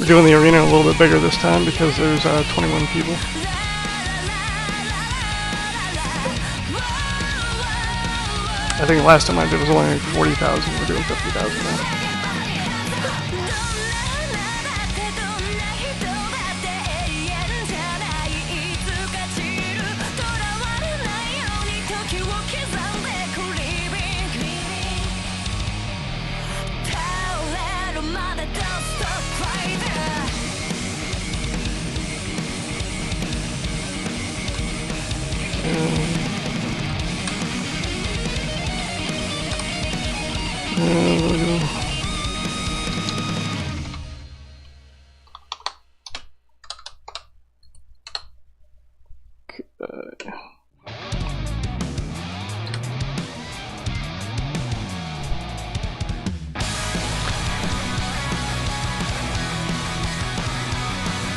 We're doing the arena a little bit bigger this time because there's 21 people. I think last time I did was only 40,000. We're doing 50,000 now.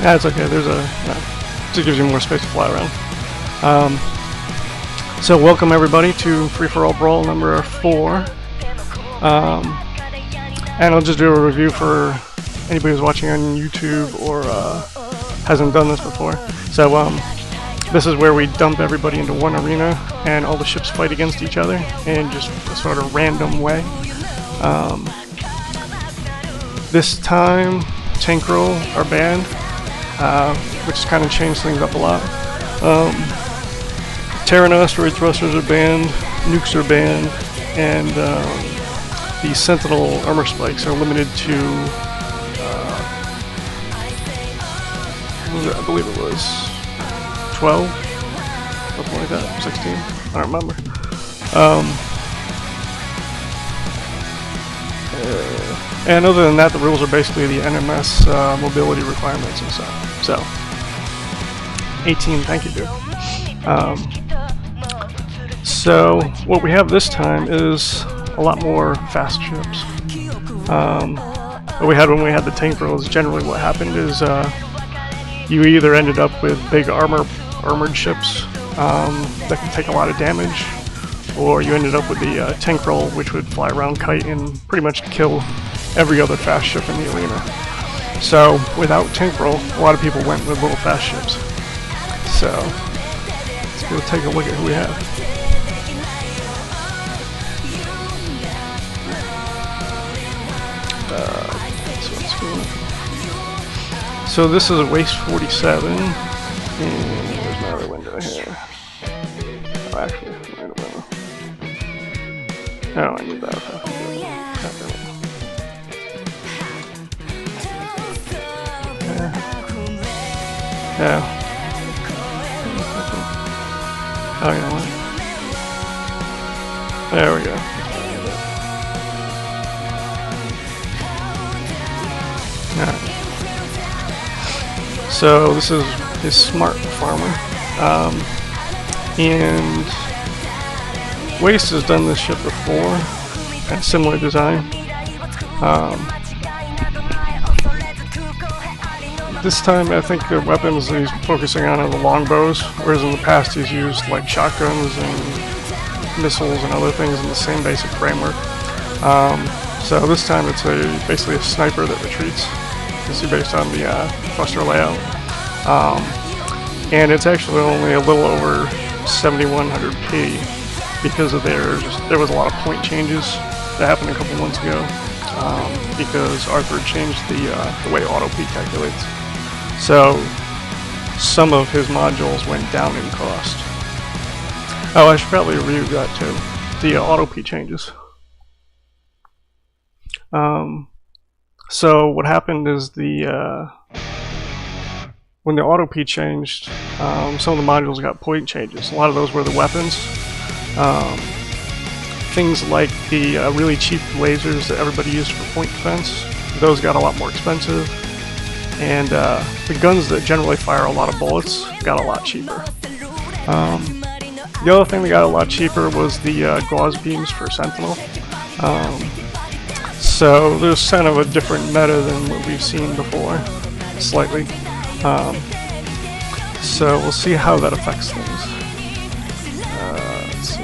It's okay. There's a just gives you more space to fly around. So welcome everybody to Free-for-All-Brawl number 4. And I'll just do a review for anybody who's watching on YouTube or hasn't done this before. So this is where we dump everybody into one arena and all the ships fight against each other in just a sort of random way. This time Tinkrell are banned, which has kind of changed things up a lot. Asteroid Thrusters are banned, Nukes are banned, and the Sentinel armor spikes are limited to, I believe it was 12, something like that, 16, I don't remember. And other than that, the rules are basically the NMS mobility requirements and stuff. So, 18, thank you, dude. So, what we have this time is a lot more fast ships. What we had when we had the Tinkrell is generally what happened is you either ended up with big armored ships that can take a lot of damage, or you ended up with the Tinkrell, which would fly around kite and pretty much kill every other fast ship in the arena. So without Tinkrell, a lot of people went with little fast ships. So let's go take a look at who we have. So this is a Waste 47, and there's my other window here. Oh, actually, right away. Oh, I need that. Yeah. Oh, you know what? There we go. Alright. So this is his smart farmer. And Waste has done this ship before, and similar design. This time I think the weapons he's focusing on are the longbows, whereas in the past he's used like shotguns and missiles and other things in the same basic framework. So this time it's basically a sniper that retreats. You see based on the cluster layout. And it's actually only a little over 7100p because of there was a lot of point changes that happened a couple months ago because Arthur changed the way auto-P calculates. So some of his modules went down in cost. Oh, I should probably review that too. The auto-P changes. So what happened is when the auto-P changed, some of the modules got point changes. A lot of those were the weapons. Things like the really cheap lasers that everybody used for point defense, those got a lot more expensive. And the guns that generally fire a lot of bullets got a lot cheaper. The other thing that got a lot cheaper was the gauze beams for Sentinel. So there's kind of a different meta than what we've seen before, slightly. So we'll see how that affects things. Let's see.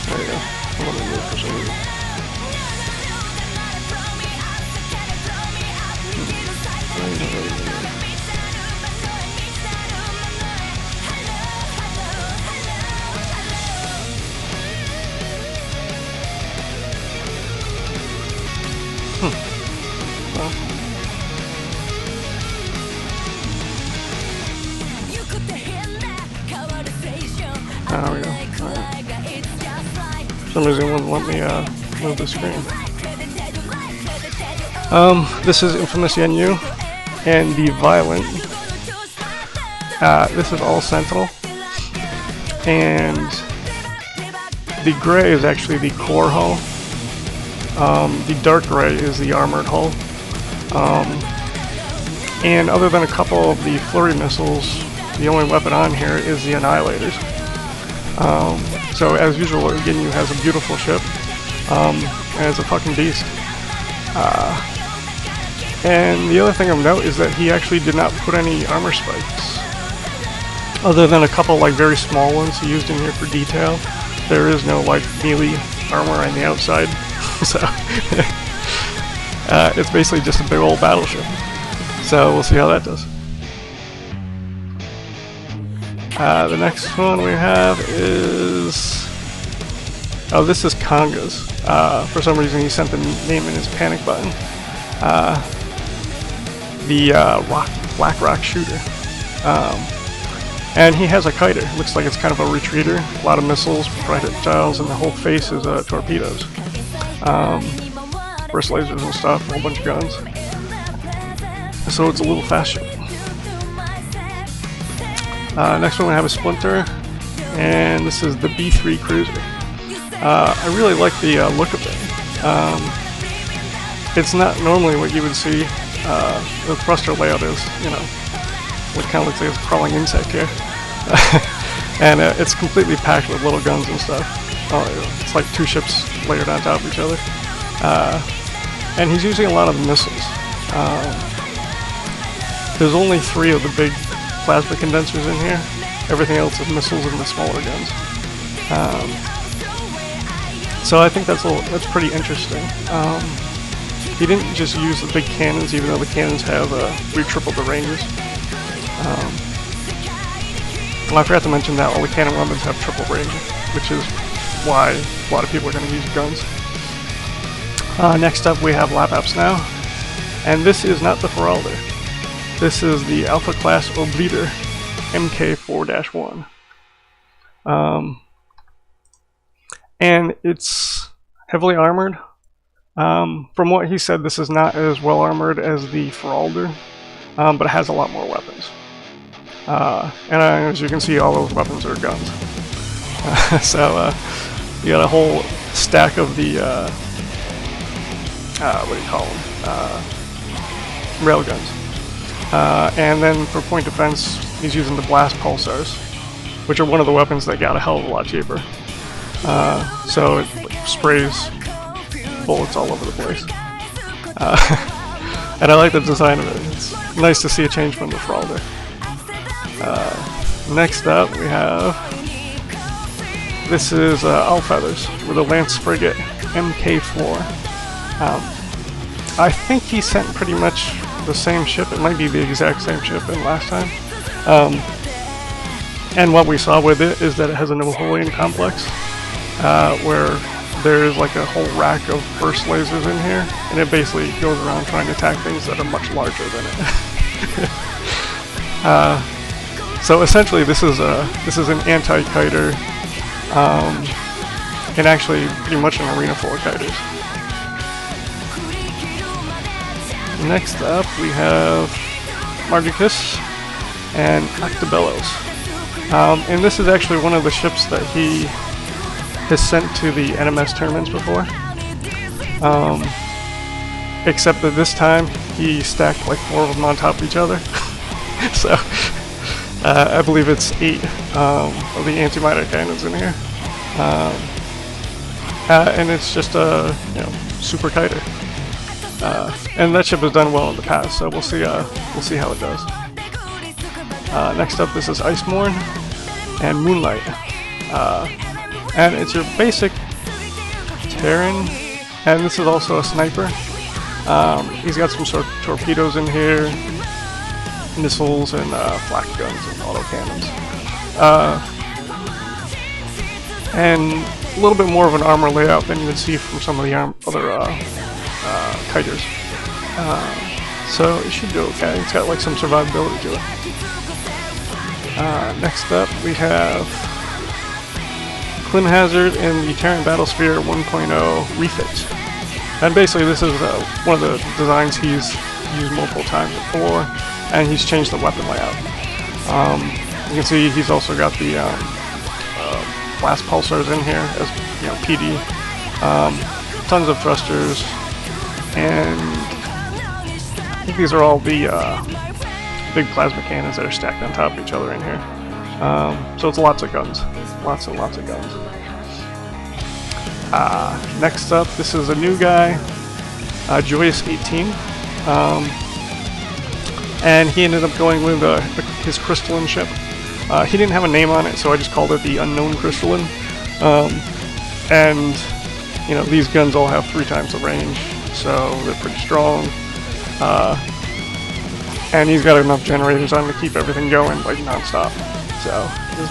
There you go. I'm gonna move for some reason. There we go. Right. For some reason it wouldn't let me move the screen. This is Infamous Yenyu and the Violent. This is all Sentinel. And the gray is actually the core hull. The dark gray is the armored hull. And other than a couple of the flurry missiles, the only weapon on here is the Annihilators. So as usual, Yenyu has a beautiful ship, and it's a fucking beast. And the other thing of note is that he actually did not put any armor spikes. Other than a couple like very small ones he used in here for detail, there is no like melee armor on the outside. So it's basically just a big old battleship. So we'll see how that does. The next one we have is... oh, this is Konga's. For some reason he sent the name in his panic button. The Black Rock Shooter. And he has a kiter. Looks like it's kind of a retreater. A lot of missiles, projectiles, and the whole face is torpedoes. Burst lasers and stuff, a whole bunch of guns. So it's a little fast ship. Next one we have a Splinter, and this is the B3 Cruiser. I really like the look of it. It's not normally what you would see. The thruster layout is, you know, what kind of looks like it's a crawling insect here. And it's completely packed with little guns and stuff. It's like two ships layered on top of each other. And he's using a lot of the missiles. There's only 3 of the big plasma condensers in here. Everything else is missiles and the smaller guns. So I think that's pretty interesting. He didn't just use the big cannons, even though the cannons have tripled the ranges. Well, I forgot to mention that all the cannon weapons have triple range, which is why a lot of people are going to use guns. Next up we have Lap Apps now, and this is not the Feralder. This is the Alpha Class Obliter MK4-1. And it's heavily armored. From what he said, this is not as well armored as the Feralder, but it has a lot more weapons. And as you can see, all those weapons are guns. So you got a whole stack of the what do you call them? Railguns. And then for point defense, he's using the blast pulsars, which are one of the weapons that got a hell of a lot cheaper. So it sprays bullets all over the place. And I like the design of it. It's nice to see a change from the Feralder. Next up we have, this is Allfeathers with a Lance Frigate MK4. I think he sent pretty much the same ship. It might be the exact same ship in last time. And what we saw with it is that it has a Napoleon complex, where there's like a whole rack of burst lasers in here, and it basically goes around trying to attack things that are much larger than it. So essentially, this is an anti-kiter, and actually pretty much an arena full of kiters. Next up, we have Mardukas and Octobellos. And this is actually one of the ships that he has sent to the NMS tournaments before. Except that this time, he stacked like 4 of them on top of each other. So, I believe it's 8 of the anti-miter cannons in here. And it's just a super kiter. And that ship has done well in the past, so we'll see how it does. Next up, this is Icemorn and Moonlight. And it's your basic Terran, and this is also a sniper. He's got some sort of torpedoes in here, missiles, and flak guns and autocannons. And a little bit more of an armor layout than you would see from some of the other kiters. So it should do okay. It's got like some survivability to it. Next up, we have Clem Hazard in the Terran Battlesphere 1.0 refit. And basically this is one of the designs he's used multiple times before, and he's changed the weapon layout. You can see he's also got the blast pulsars in here as PD, tons of thrusters, and I think these are all the big plasma cannons that are stacked on top of each other in here. So it's lots of guns. Lots and lots of guns. Next up, this is a new guy, Joyous 18. And he ended up going with his crystalline ship. He didn't have a name on it, so I just called it the Unknown Crystalline. And, these guns all have 3 times the range, so they're pretty strong. And he's got enough generators on to keep everything going like non-stop. So it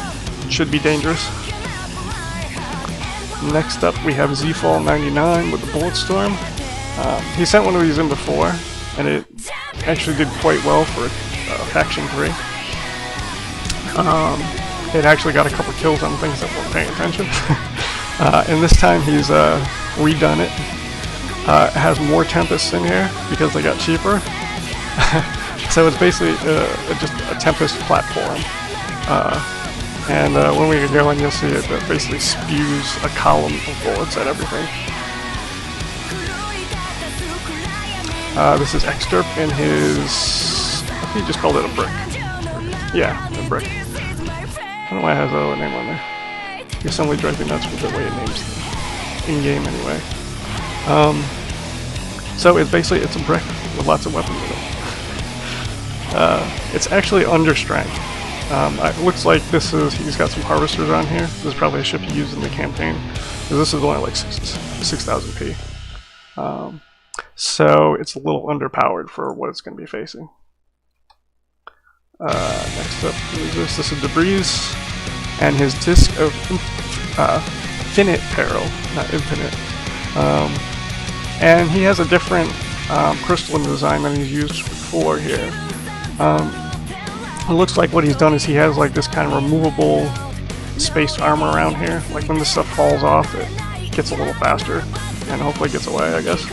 should be dangerous. Next up we have Z-Fall 99 with the Bulletstorm. He sent one of these in before, and it actually did quite well for Faction 3. It actually got a couple kills on things that weren't paying attention. And this time he's redone it. It has more Tempests in here because they got cheaper. So it's basically just a Tempest platform. And when we get going, you'll see it basically spews a column of bullets at everything. This is Exterp in his... I think he just called it a brick. Yeah, a brick. I don't know why it has a name on there. The assembly drives me nuts with the way it names them. In-game anyway. So it's basically a brick with lots of weapons in it. It's actually under strength. It looks like he's got some harvesters on here. This is probably a ship he used in the campaign, because this is only like 6,000p. So it's a little underpowered for what it's going to be facing. Next up, this is Debris, and his Disc of Finite Peril, not Infinite. And he has a different crystalline design than he's used before here. It looks like what he's done is he has like this kind of removable spaced armor around here. Like when this stuff falls off, it gets a little faster and hopefully gets away, I guess.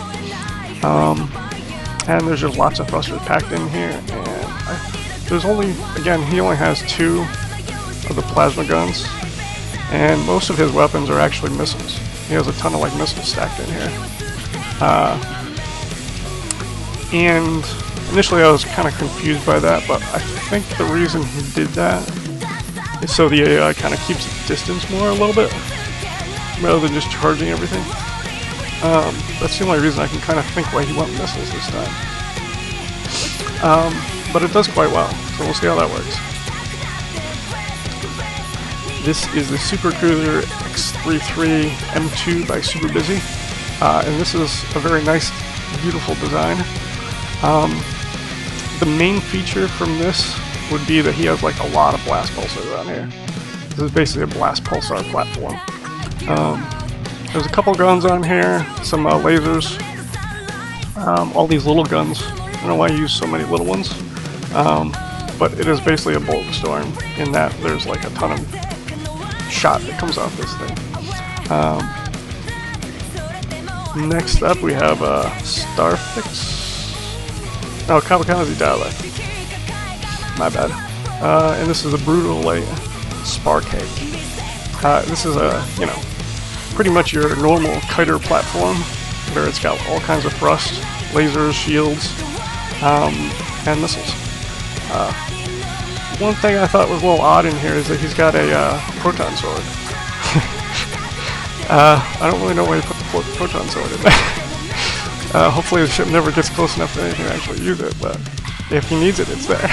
And there's just lots of thrusters packed in here. And there's only, again, he only has 2 of the plasma guns, and most of his weapons are actually missiles. He has a ton of like missiles stacked in here. And initially I was kind of confused by that, but I think the reason he did that is so the AI kind of keeps its distance more a little bit, rather than just charging everything. That's the only reason I can kind of think why he went missiles this time. But it does quite well, so we'll see how that works. This is the Super Cruiser X-33 M2 by Super Busy, and this is a very nice, beautiful design. The main feature from this would be that he has like a lot of blast pulsars on here. This is basically a blast pulsar platform. There's a couple guns on here, some lasers, all these little guns. I don't know why I use so many little ones, but it is basically a Bulletstorm in that there's like a ton of shot that comes off this thing. Next up we have Starfix. Oh, Kamikaze Dialect. My bad. And this is a Brutal Light Sparcake. This is a, pretty much your normal kiter platform, where it's got all kinds of thrust, lasers, shields, and missiles. One thing I thought was a little odd in here is that he's got a proton sword. I don't really know why he put the proton sword in there. Hopefully the ship never gets close enough to anything to actually use it, but if he needs it, it's there.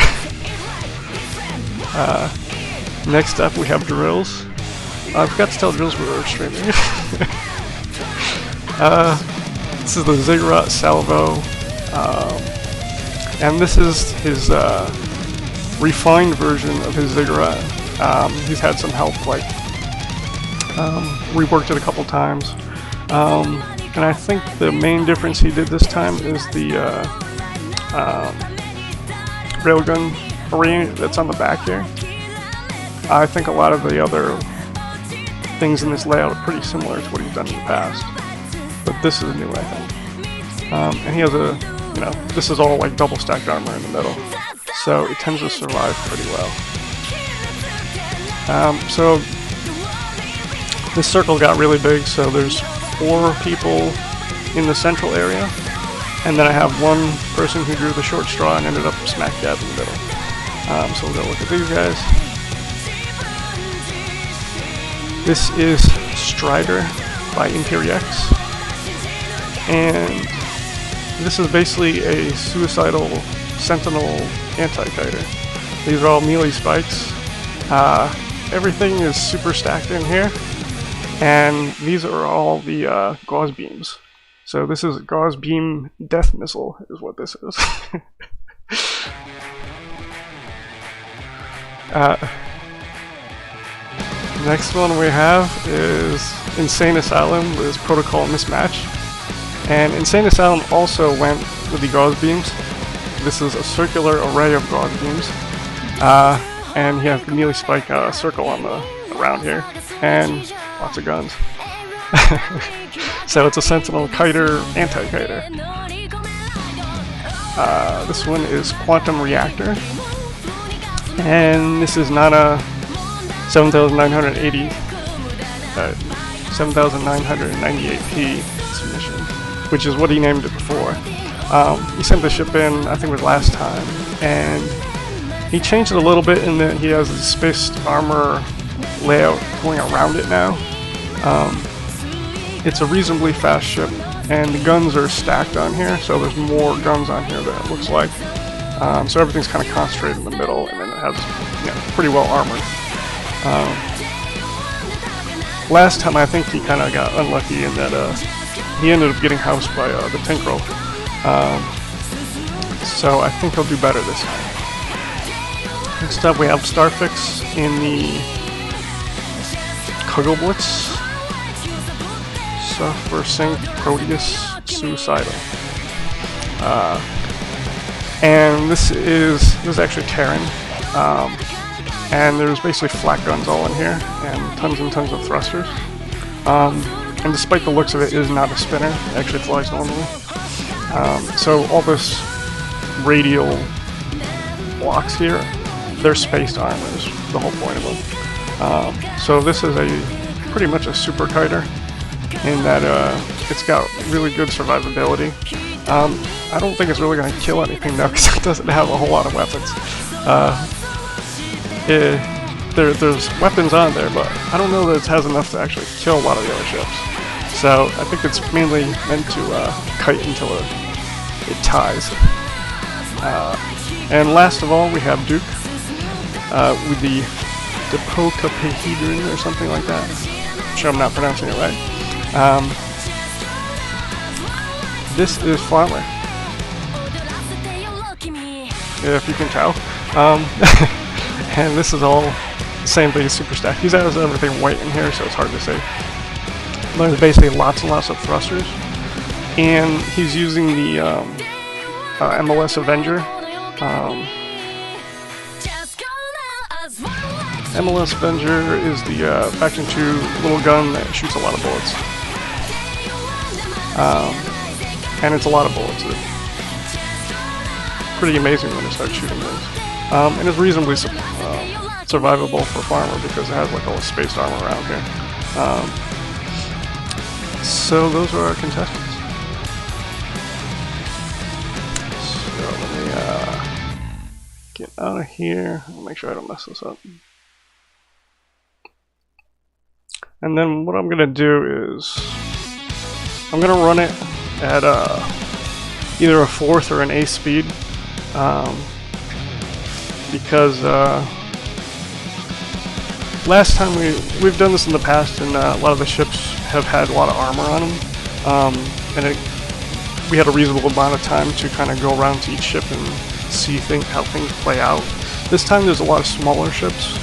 Next up we have drills. I forgot to tell drills we were streaming. This is the Ziggurat Salvo, and this is his refined version of his Ziggurat. He's had some help, like reworked it a couple times, and I think the main difference he did this time is the railgun array that's on the back here. I think a lot of the other things in this layout are pretty similar to what he's done in the past, but this is new, I think. And he has a, you know, this is all like double stacked armor in the middle, so it tends to survive pretty well. So this circle got really big, so there's 4 people in the central area, and then I have one person who drew the short straw and ended up smack dab in the middle. So we'll go look at these guys. This is Strider by Imperiex, and this is basically a suicidal sentinel anti-kiter. These are all melee spikes. Everything is super stacked in here, and these are all the gauze beams. So this is gauze beam death missile is what this is. Next one we have is Insane Asylum with Protocol Mismatch. And Insane Asylum also went with the gauze beams. This is a circular array of gauze beams. And he has the melee spike circle on the around here. And lots of guns. So it's a Sentinel Kiter, anti-kiter. This one is Quantum Reactor. And this is Nana 7980, 7998P submission, which is what he named it before. He sent the ship in, I think it was last time, and he changed it a little bit in that he has a spaced armor layout going around it now. It's a reasonably fast ship, and the guns are stacked on here, so there's more guns on here than it looks like. So everything's kind of concentrated in the middle, and then it has, you know, pretty well armored. Last time I think he kind of got unlucky in that he ended up getting housed by the Tinkrell. So I think he'll do better this time. Next up we have Starfix in the Kugelblitz. Software Sync Proteus Suicidal. And this is actually Terran. And there's basically flak guns all in here, and tons of thrusters. And despite the looks of it, it is not a spinner. It actually flies normally. So all this radial blocks here, they're spaced armors, the whole point of them. So this is pretty much a super kiter, in that it's got really good survivability. I don't think it's really going to kill anything though, because it doesn't have a whole lot of weapons. There's weapons on there, but I don't know that it has enough to actually kill a lot of the other ships. So I think it's mainly meant to kite until it ties. And last of all, we have Duke with the Dipocapahedron or something like that. I'm sure I'm not pronouncing it right. This is Farmer, if you can tell. And this is all the same thing as Super Stack. He has everything white in here, so it's hard to see. There's basically lots and lots of thrusters. And he's using the MLS Avenger. MLS Avenger is the Faction 2 little gun that shoots a lot of bullets. And it's a lot of bullets. It's pretty amazing when it starts shooting things. And it's reasonably survivable for Farmer because it has like all the spaced armor around here. So those are our contestants. So let me get out of here. I'll make sure I don't mess this up. And then what I'm gonna do is I'm gonna run it at either a 4th or an 8th speed, because last time we've done this in the past, and a lot of the ships have had a lot of armor on them, and we had a reasonable amount of time to kind of go around to each ship and see how things play out. This time there's a lot of smaller ships,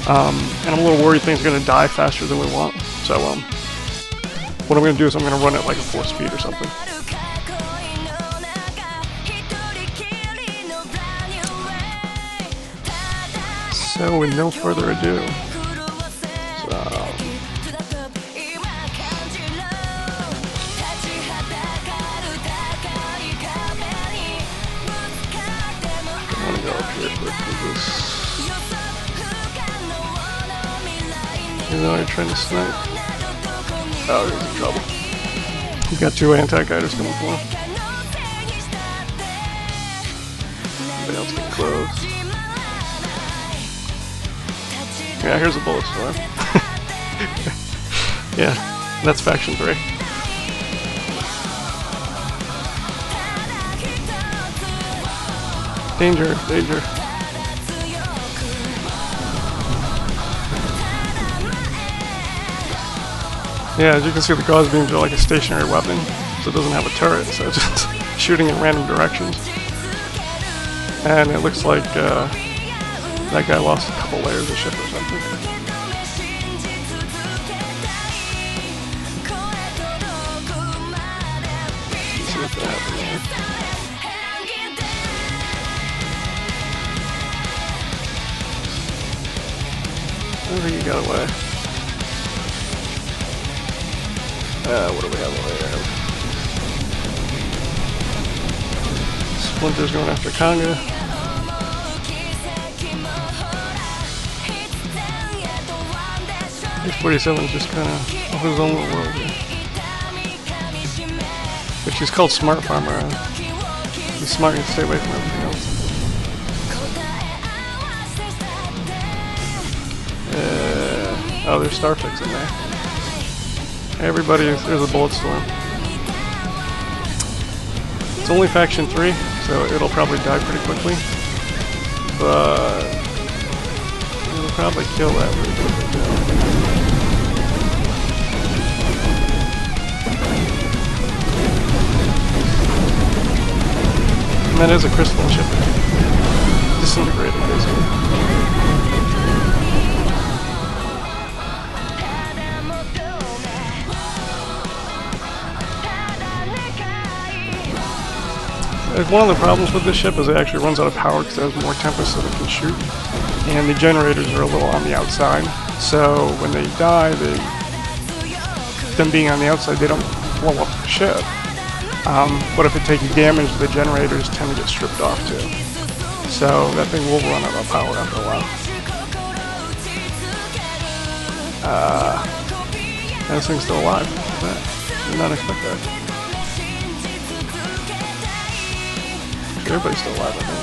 and I'm a little worried things are going to die faster than we want. So what I'm going to do is I'm going to run it like a 4th speed or something. So with no further ado, I'm going to go up here quick with this. Even though I'm trying to snipe. Oh, he's in trouble. He's got 2 anti-guiders coming for him. Anybody else get close? Yeah, here's a bullet storm. Yeah, that's faction 3. Danger, danger. Yeah, as you can see, the gauze beams are like a stationary weapon, so it doesn't have a turret, so it's just shooting in random directions. And it looks like that guy lost a couple layers of ship or something. Let's see what that happened there. I think he got away. What do we have over here? Splinter's going after Conga. H-47's just kind of off his own little world here. But she's called Smart Farmer. He's smart and stay away from everything else. Oh, there's Starfix in there. Everybody, there's a bullet storm. It's only faction 3, so it'll probably die pretty quickly. But it'll probably kill that really quickly. And that is a crystal ship. Disintegrating, basically. One of the problems with this ship is it actually runs out of power because it has more tempest than it can shoot, and the generators are a little on the outside, so when they die, them being on the outside, they don't blow up the ship. But if it takes damage, the generators tend to get stripped off too. So that thing will run out of power after a while. And this thing's still alive. Did not expect that. Everybody's still alive, I think.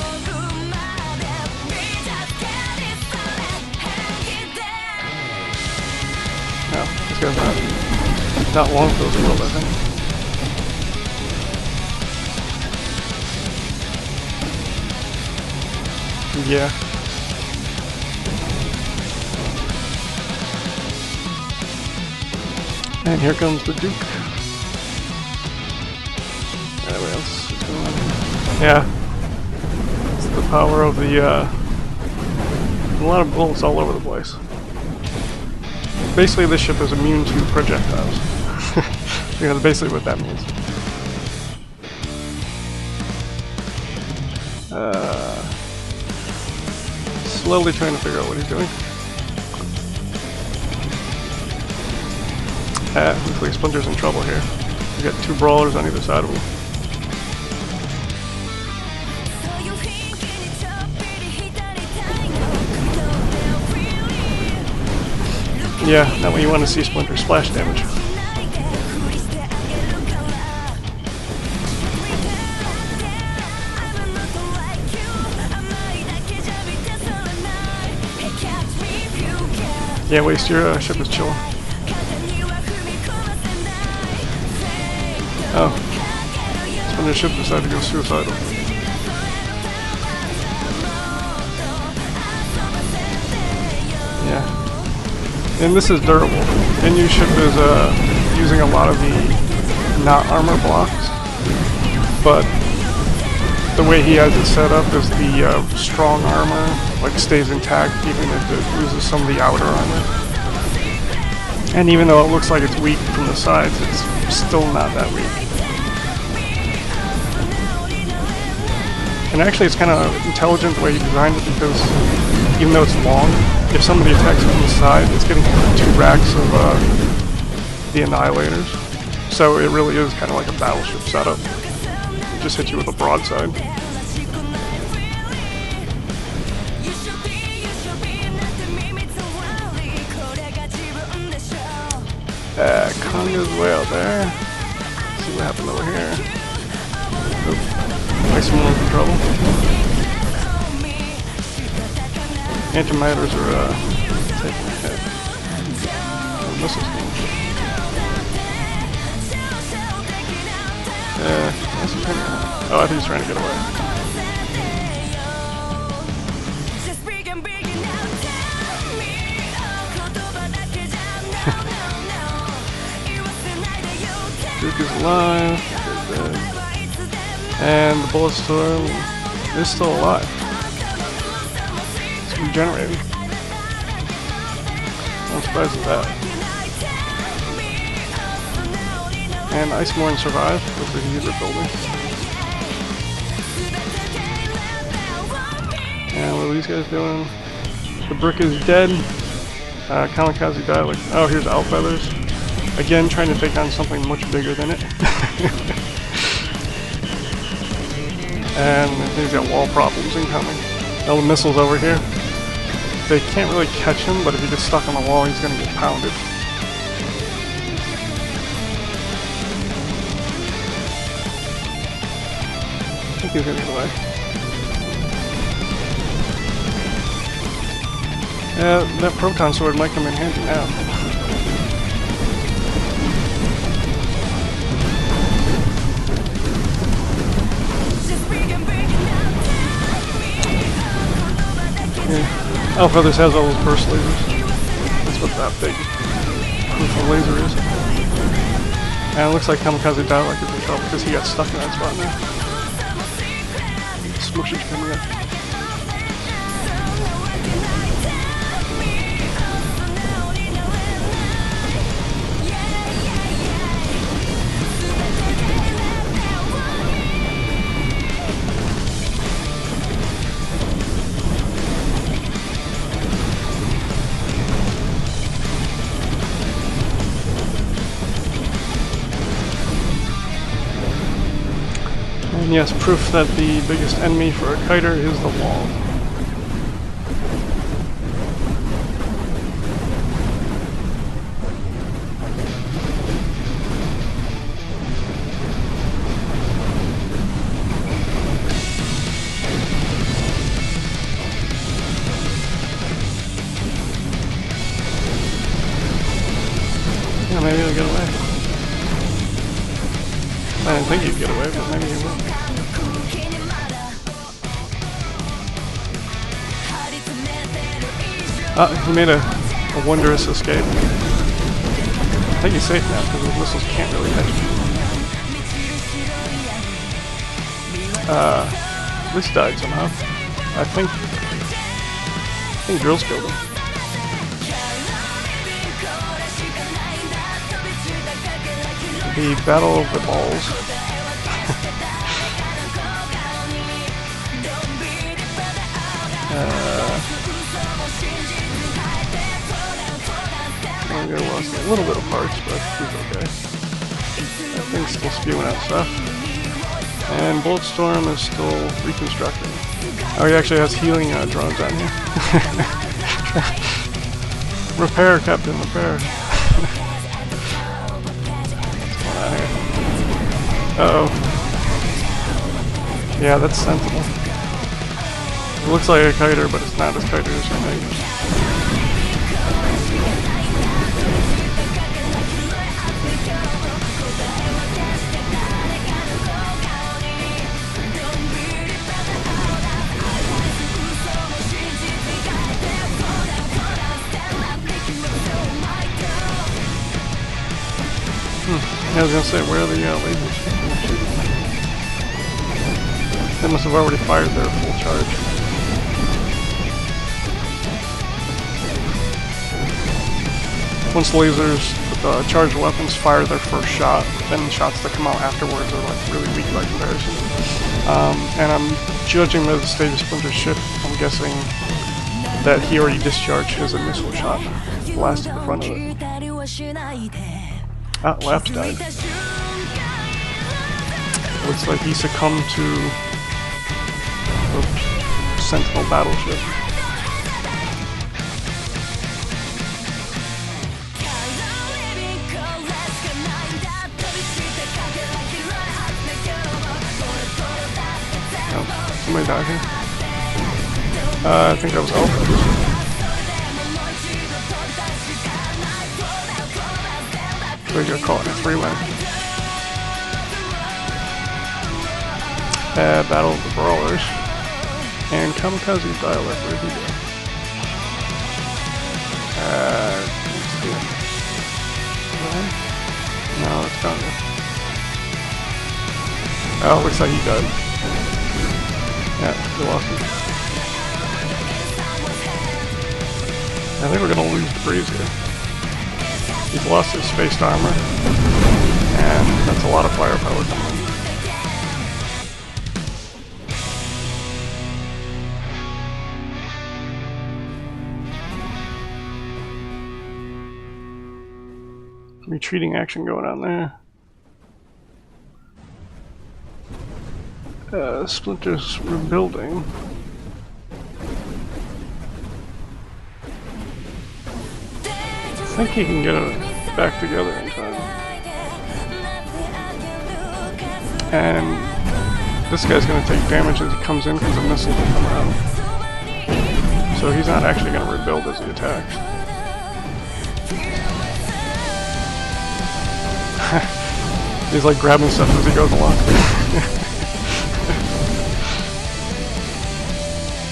No, this guy's not long for the world, I think. Yeah. And here comes the Duke. Anybody else? What's going on here? Yeah. It's the power of the, a lot of bullets all over the place. Basically, this ship is immune to projectiles. You know, basically what that means. Slowly trying to figure out what he's doing. Looks like Splinter's in trouble here. We got 2 brawlers on either side of him. Yeah, that way you want to see Splinter splash damage. Yeah, waste your ship is chilling. Oh. That's when your ship decided to go suicidal. Yeah. And this is durable. And your ship is using a lot of the not armor blocks. But the way he has it set up is the strong armor like stays intact even if it loses some of the outer armor. And even though it looks like it's weak from the sides, it's still not that weak. And actually it's kind of intelligent the way he designed it, because even though it's long, if somebody attacks it from the side, it's getting 2 racks of the annihilators. So it really is kind of like a battleship setup. It just hits you with a broadside. Konga's way out there. Let's see what happened over here. Oop. Nice one in trouble. Antimators are taking a hit. Oh, missiles game. Oh, I think he's trying to get away. Duke is alive. And the bullet storm is still alive. It's regenerating. I'm surprised at that. And Iceborne survived with the user building. And what are these guys doing? The brick is dead. Kamikaze died. Like, oh, here's Outfeathers. Again, trying to take on something much bigger than it. And he's got wall problems incoming. All the missiles over here. They can't really catch him, but if he gets stuck on the wall, he's going to get pounded. I think he's going to get away. Yeah, that proton sword might come in handy now. Yeah. Outfeathers has all those burst lasers. That's what that big crucial laser is. And it looks like Kamikaze Dialect is in trouble because he got stuck in that spot now. Smooshes coming up. And yes, proof that the biggest enemy for a kiter is the wall. Yeah, maybe he'll get away. I didn't think he'd get away, but maybe he will. He made a wondrous escape. I think he's safe now because those missiles can't really hit him. This died somehow. I think drills killed him. The Battle of the Balls. I lost a little bit of parts, but he's okay. That thing's still spewing out stuff. And Bulletstorm is still reconstructing. Oh, he actually has healing drones on here. Repair, Captain, repair. Uh-oh. Yeah, that's sensible. It looks like a kiter, but it's not as kiter as I think. Yeah, I was gonna say, where are the lasers? They must have already fired their full charge. Once lasers, charged weapons fire their first shot, then the shots that come out afterwards are like really weak by comparison. And I'm judging by the state of Splinter's ship, I'm guessing that he already discharged his initial shot, blasted the front of it. Ah, Laps died. Looks like he succumbed to the Sentinel battleship. Somebody died here. I think that was Alpha. So we got caught in a three-way. Battle of the Brawlers. And Kamikaze Dialect, where did he go? No, it's gone. Oh, looks like he died. Yeah, we lost him. I think we're gonna lose Breeze here. He's lost his spaced armor, and that's a lot of firepower coming in. Retreating action going on there. Splinter's rebuilding. I think he can get it back together in time. And this guy's going to take damage as he comes in because the missiles will come out. So he's not actually going to rebuild as he attacks. He's like grabbing stuff as he goes along.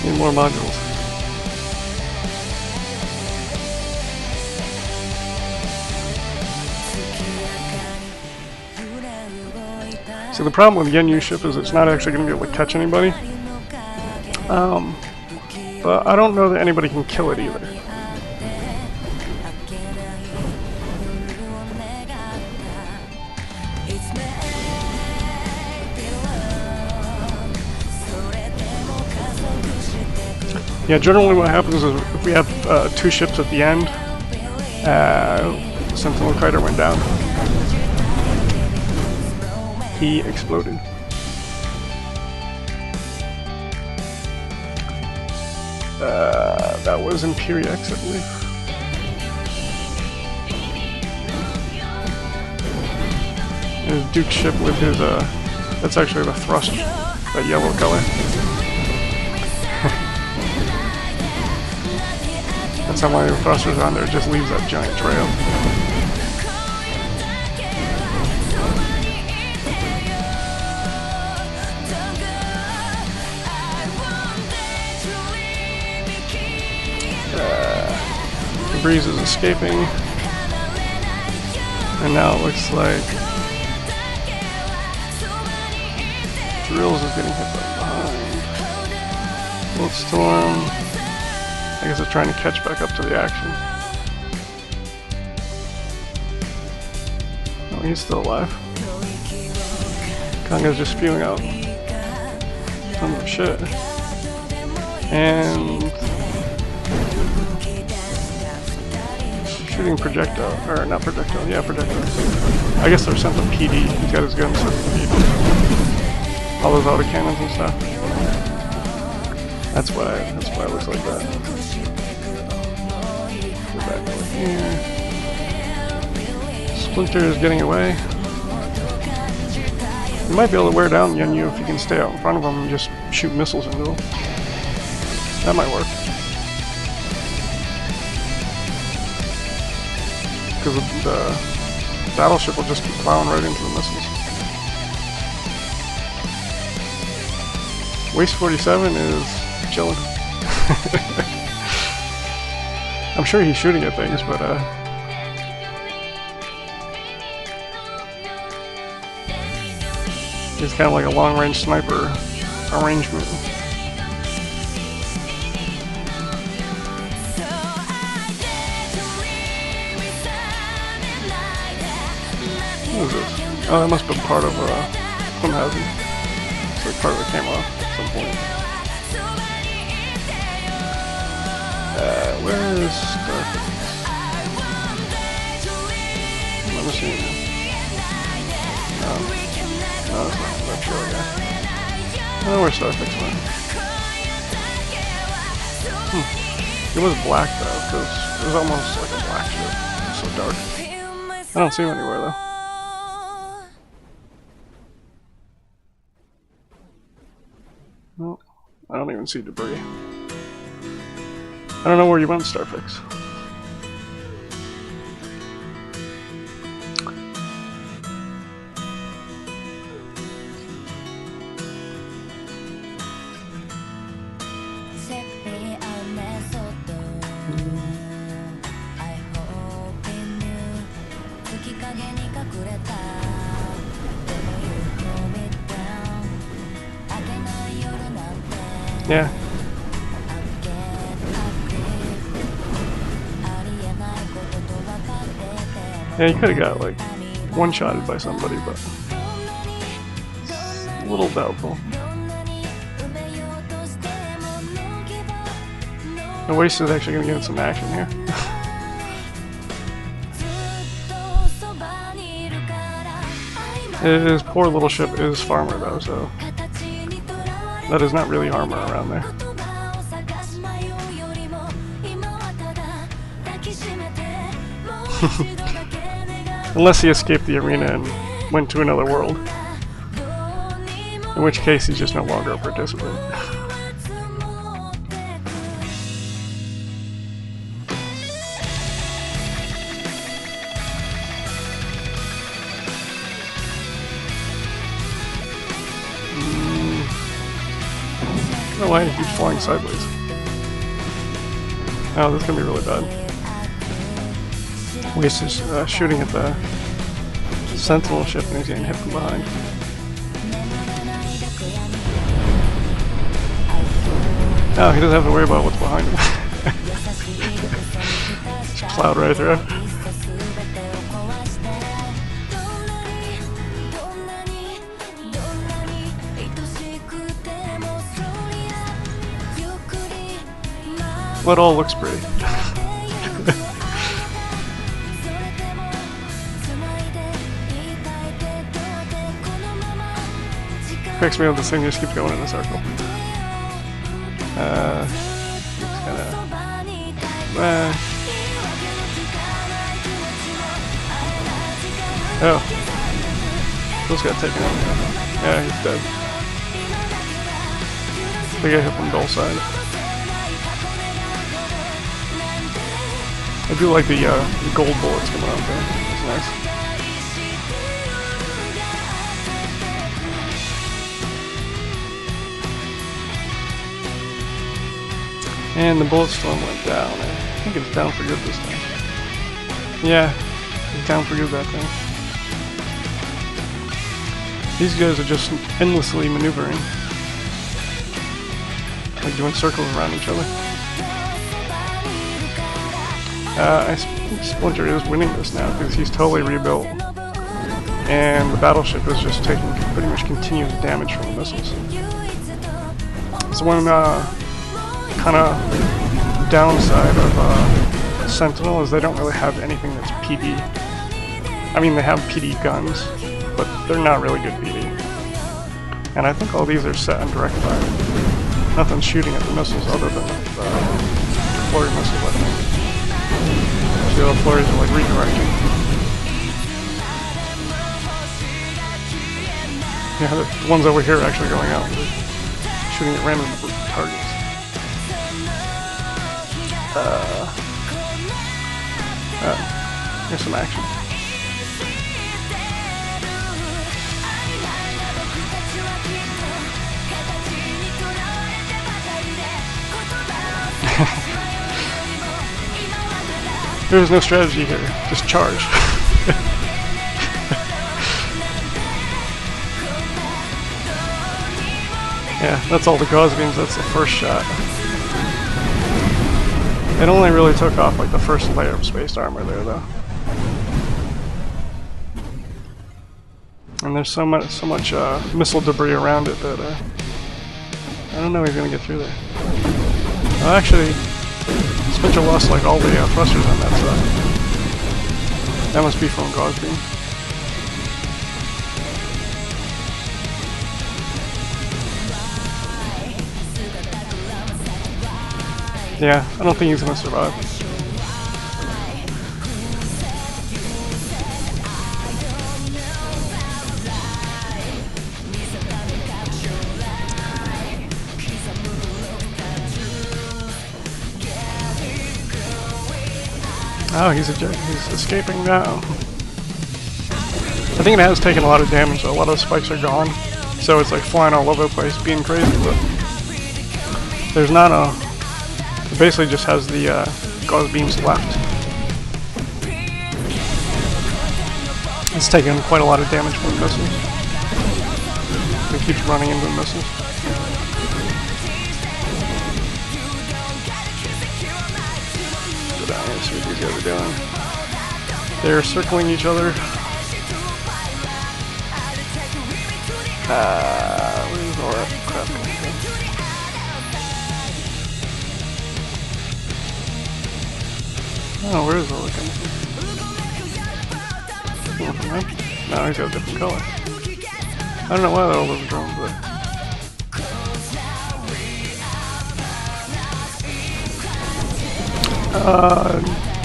Need more modules. So the problem with the Yen ship is it's not actually going to be able to catch anybody. But I don't know that anybody can kill it either. Yeah, generally what happens is if we have two ships at the end, Sentinel Kiter went down. He exploded. That was Imperiex, I believe. His Duke ship with his, that's actually the thrust, that yellow color. That's how many thrusters on there, it just leaves that giant trail. The Breeze is escaping, and now it looks like Drills is getting hit from behind. Wolfstorm, I guess they're trying to catch back up to the action. Oh, he's still alive. Konga's just spewing out tons of shit. And shooting projectile, or not projectile, yeah, projectile. I guess they're sent to PD. He's got his guns set to PD. All those autocannons and stuff. That's why it looks like that. Go back over here. Splinter is getting away. You might be able to wear down Yenyu if you can stay out in front of him and just shoot missiles into him. That might work. Because the battleship will just keep plowing right into the missiles. Waste 47 is chilling. I'm sure he's shooting at things, but He's kind of like a long-range sniper arrangement. What is this? Oh, that must have been part of housing. It's like part of the camera at some point. Where is Starfix? Let me see. No, it's not that short guy. I don't know where Starfix went. It was black though, because it was almost like a black ship. It was so dark. I don't see him anywhere though. No, I don't even see debris. I don't know where you went, Starfix. Yeah. Yeah, you could have got like one-shotted by somebody, but it's a little doubtful. The Waste is actually going to get some action here. His poor little ship is Farmer though, so that is not really armor around there. Unless he escaped the arena and went to another world. In which case he's just no longer a participant. I don't know why he keeps flying sideways. Oh, this is gonna be really bad. Waste is shooting at the Sentinel ship and he's getting hit from behind. Oh, he doesn't have to worry about what's behind him. Just plowed right through. Well, it all looks pretty. Cracks me up, this thing just keeps going in a circle. It's kinda... Oh. Those got taken out. Yeah, he's dead. I think I hit from Dull side. I do like the gold bullets coming out there. It's nice. And the bullet storm went down. I think it's down for good this time. Yeah, it's down for good that time. These guys are just endlessly maneuvering. Like doing circles around each other. I think Splinter is winning this now because he's totally rebuilt. And the battleship is just taking pretty much continuous damage from the missiles. So one kind of downside of Sentinel is they don't really have anything that's PD. I mean, they have PD guns, but they're not really good PD. And I think all these are set on direct fire. Nothing's shooting at the missiles other than the flurry missiles, I think. See, the flurries are like redirecting. Yeah, the ones over here are actually going out. They're shooting at random targets. Here's some action. There's no strategy here, just charge. Yeah, that's all the gauze beams, that's the first shot. It only really took off like the first layer of spaced armor there though. And there's so much missile debris around it that I don't know he's gonna get through there. Oh, actually, Splinter lost like all the thrusters on that side. That must be from gauze beam. Yeah, I don't think he's gonna survive. Oh, he's escaping now. I think it has taken a lot of damage, so a lot of spikes are gone. So it's like flying all over the place, being crazy, but there's not a... It basically just has the gauze beams left. It's taken quite a lot of damage from the missiles. It keeps running into the missiles. Go down here and see what these guys are doing. They're circling each other. Where's all that crap going? Oh, where is it looking? No, he's got a different color. I don't know why they're all over drones, but...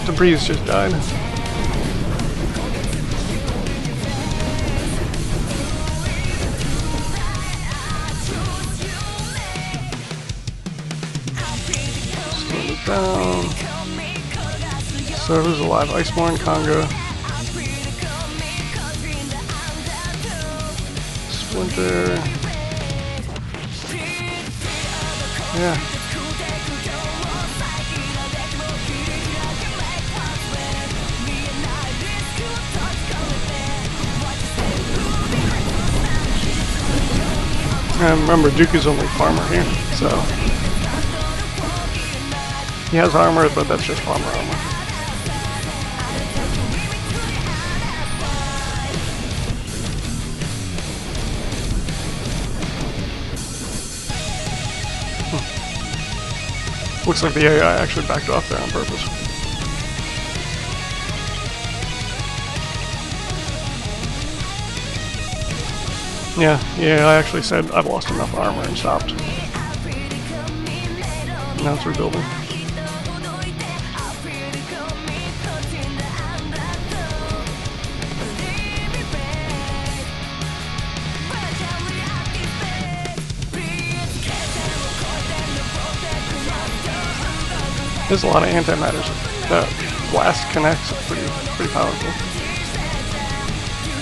Debris just died. Slow it down. So who's alive? Iceborne, Conga, Splinter. Yeah. And remember, Duke is only farmer here, so he has armor, but that's just farmer armor. Looks like the AI actually backed off there on purpose. Yeah, I actually said I've lost enough armor and stopped. Now it's rebuilding. There's a lot of antimatters. That blast connects pretty powerful.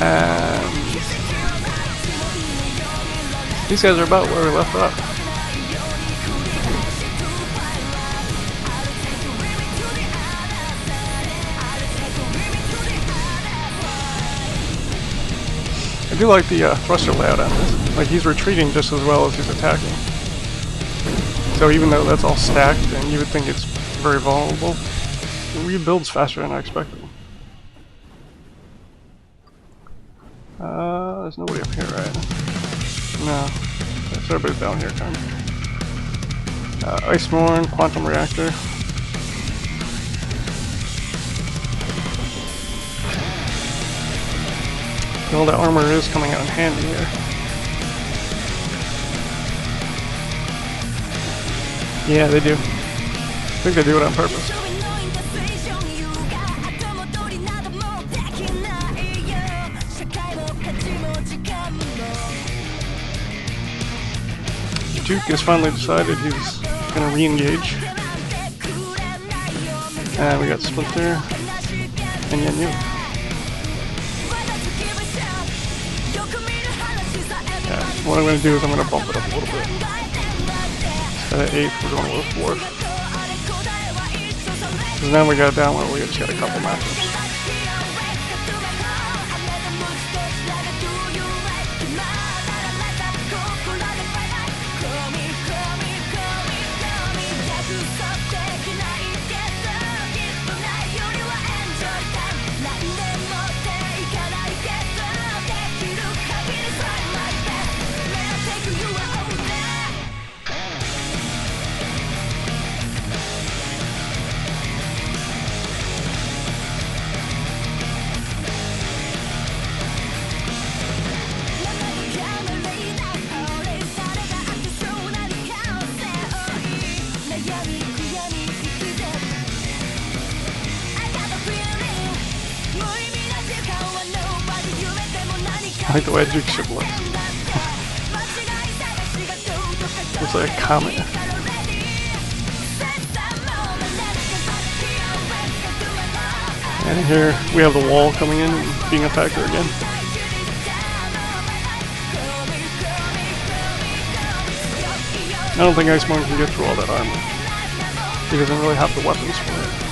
And these guys are about where we left off. I do like the thruster layout on this. Like, he's retreating just as well as he's attacking. So even though that's all stacked and you would think it's very vulnerable, it rebuilds faster than I expected. There's nobody up here, right? No. So everybody's down here, kind of. Iceborne, Quantum Reactor. All that armor is coming out in handy here. Yeah, they do. I think they do it on purpose. Duke has finally decided he's going to re-engage. And we got Splinter and Nukes. Yeah, what I'm going to do is I'm going to bump it up a little bit. Instead of 8, we're going to go 4. Because now we got down where we just got a couple matchups. I like the way a Duke ship looks. Looks like a comet. And here we have the wall coming in and being a factor again. I don't think Iceborne can get through all that armor. He doesn't really have the weapons for it.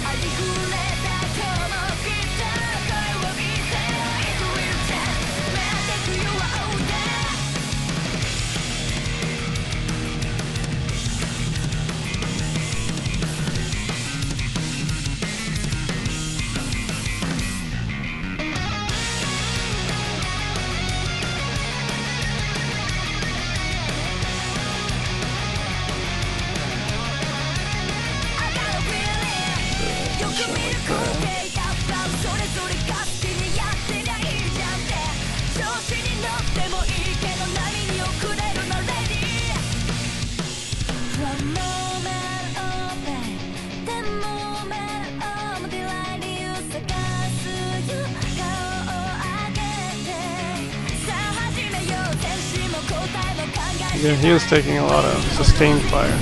Yeah, he is taking a lot of sustained fire.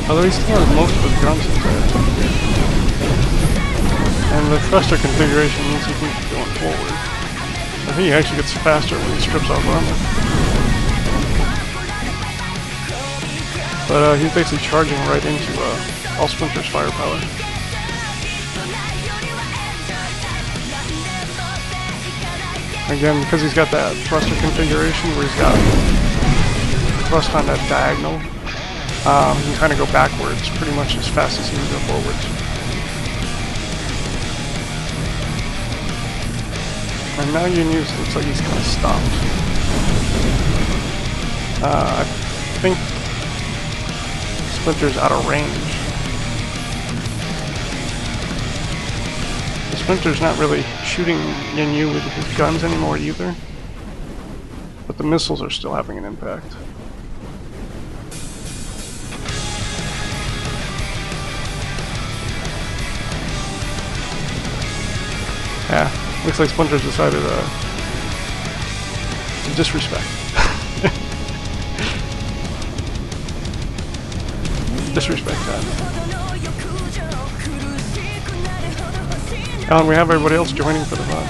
Although he still has most of his guns intact. And the thruster configuration means he can keep going forward. I think he actually gets faster when he strips off armor. But he's basically charging right into all Splinter's firepower. Again, because he's got that thruster configuration where he's got thrust on that diagonal, he can kind of go backwards pretty much as fast as he can go forwards. And now News looks like he's kind of stopped. I think Splinter's out of range. Splinter's not really shooting Yin with his guns anymore either, but the missiles are still having an impact. Yeah, looks like Splinter's decided to disrespect. Disrespect that. Oh, and we have everybody else joining for the fun.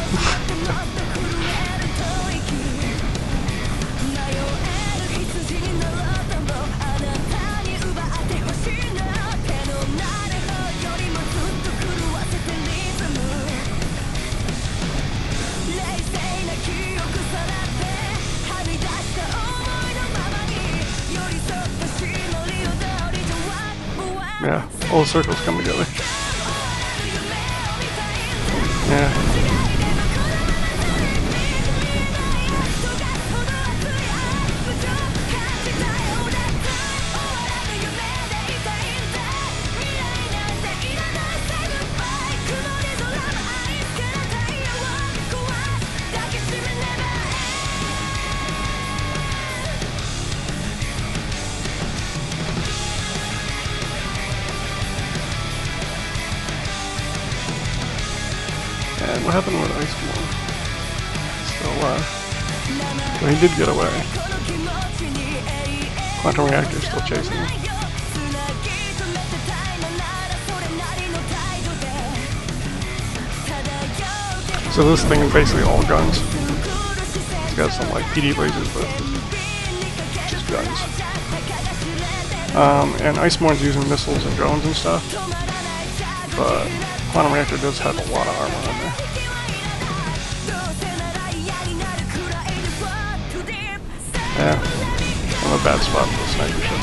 Yeah, all the circles come together. Yeah. And what happened with Iceborne? Still alive. Well, he did get away. Quantum reactor still chasing him. So this thing is basically all guns. It's got some like PD lasers, but just guns. And Iceborne's using missiles and drones and stuff, but Quantum Reactor does have a lot of armor on there. Yeah, I'm a bad spot for the sniper ship.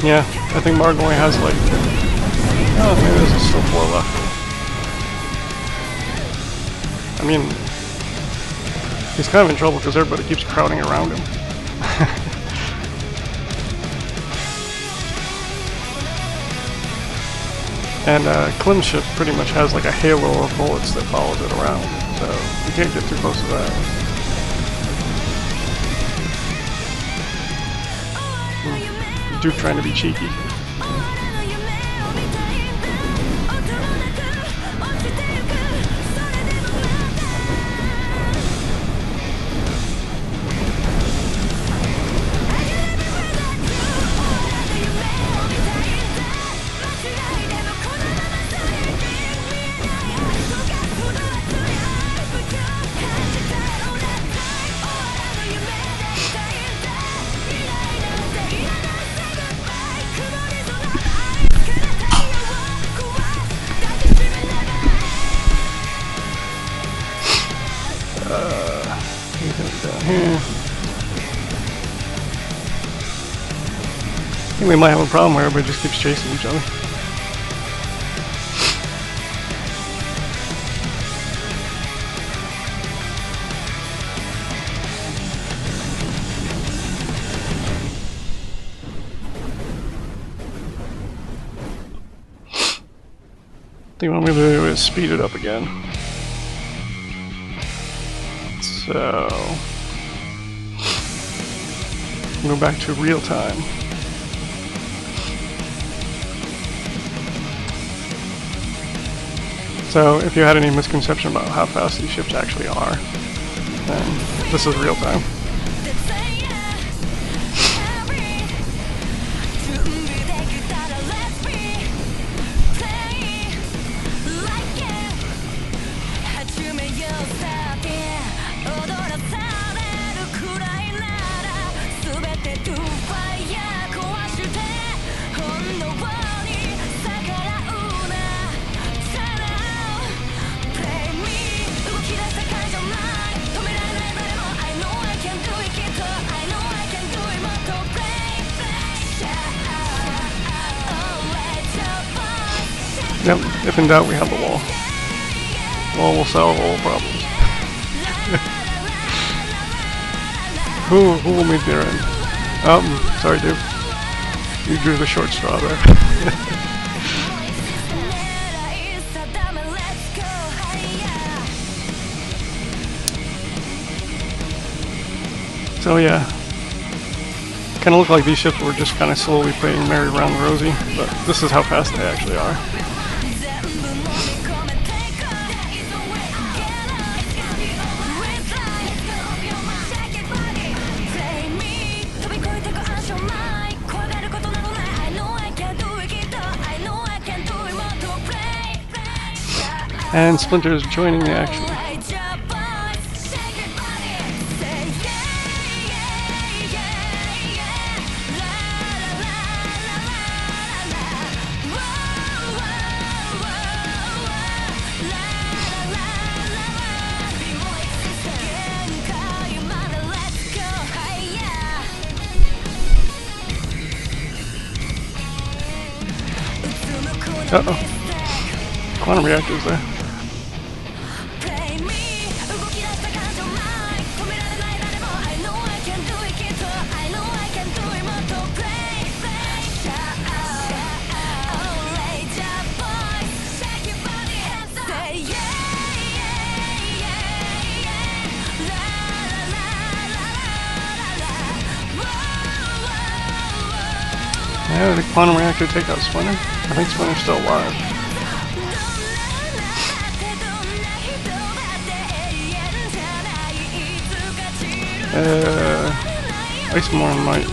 Yeah, I think Marg only has like, oh, maybe there's still 4 left. I mean, he's kind of in trouble because everybody keeps crowding around him. And Klim's ship pretty much has like a halo of bullets that follows it around, so you can't get too close to that. Duke trying to be cheeky. Down here. I think we might have a problem where everybody just keeps chasing each other. I think what I'm going to do is speed it up again. So, go back to real time. So, if you had any misconception about how fast these ships actually are, then this is real time. Yep, if in doubt, we have the wall. Wall will solve all problems. Who will meet their end? Sorry, dude. You drew the short straw there. So yeah, kind of look like these ships were just kind of slowly playing Mary around the Rosie, but this is how fast they actually are. And Splinter's joining the action. Uh-oh. Quantum reactors there. Yeah, the quantum reactor take out Splinter. I think Splinter's still alive. Iceborne might.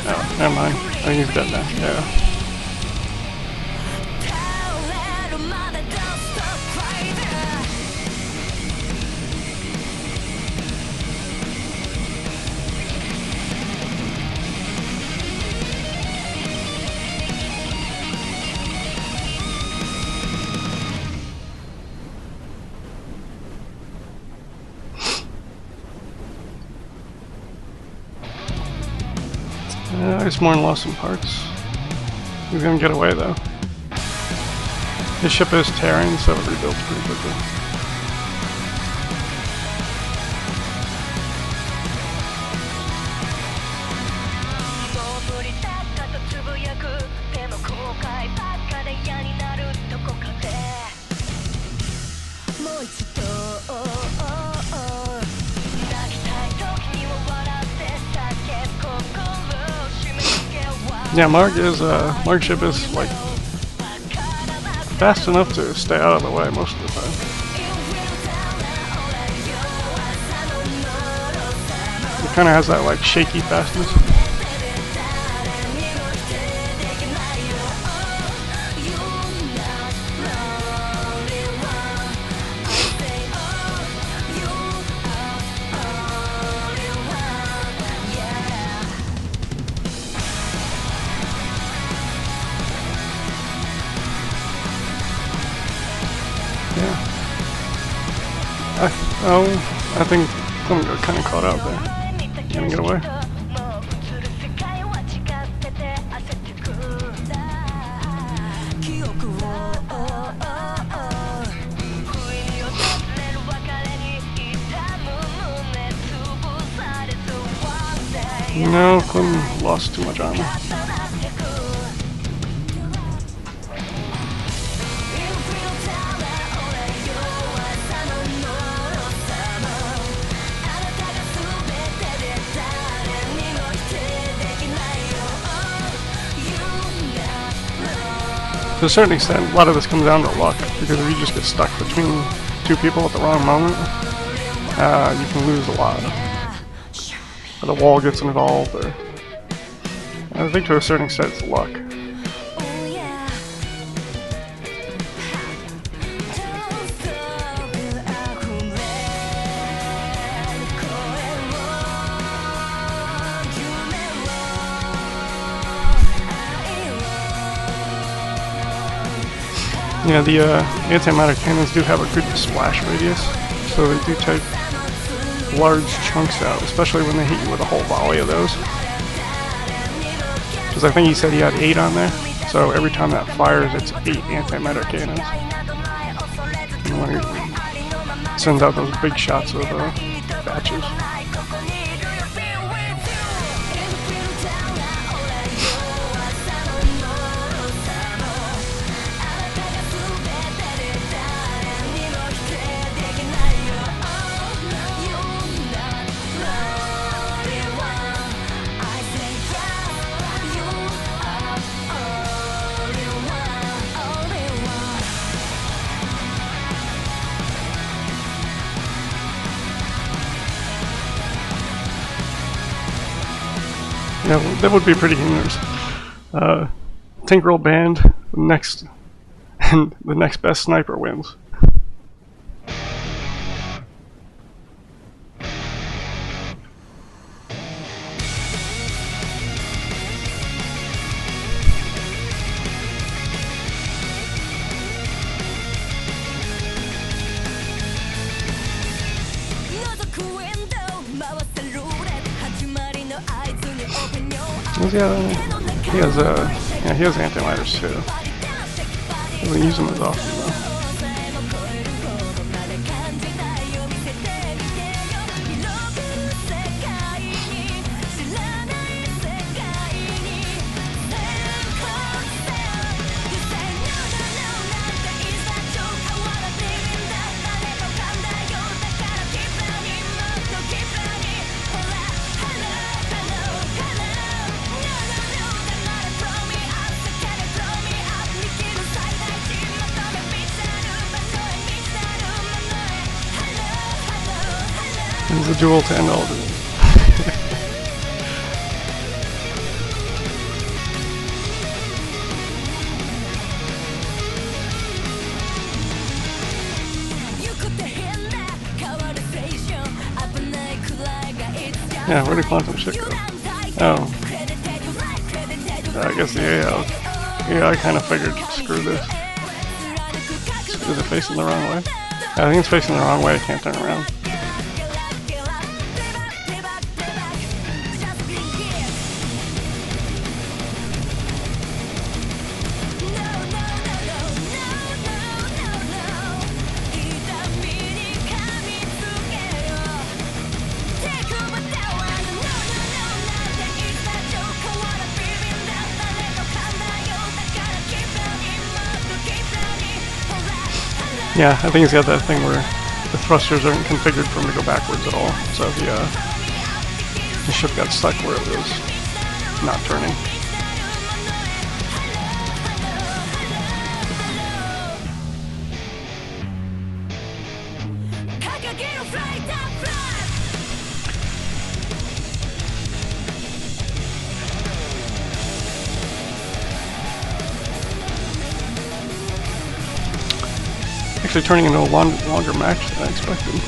Oh, never mind. I think he's dead now. Yeah. Iceborne lost some parts. He's gonna get away though. His ship is Terran, so it rebuilds pretty quickly. Yeah, Marg ship is like fast enough to stay out of the way most of the time. It kind of has that like shaky fastness. Yeah. I think I'm got kind of caught out there. Can I get away? No, Clem lost too much armor. To a certain extent, a lot of this comes down to luck, because if you just get stuck between two people at the wrong moment, you can lose a lot. Or the wall gets involved, or... I think to a certain extent it's luck. Yeah, the antimatter cannons do have a good splash radius, so they do take large chunks out, especially when they hit you with a whole volley of those. Because I think he said he had 8 on there, so every time that fires, it's 8 antimatter cannons. And when he sends out those big shots of batches. Yeah, that would be pretty humorous. Tinkrell banned, the next best sniper wins. He has anti-lighters too. Doesn't use them as often though. It's a duel to end all duels. Yeah, where did Quantum shit go? Oh. I guess the AI. Yeah, I kind of figured, screw this. Is it facing the wrong way? I think it's facing the wrong way, I can't turn around. Yeah, I think he's got that thing where the thrusters aren't configured for him to go backwards at all. So the ship got stuck where it was not turning. Actually turning into a longer match than I expected.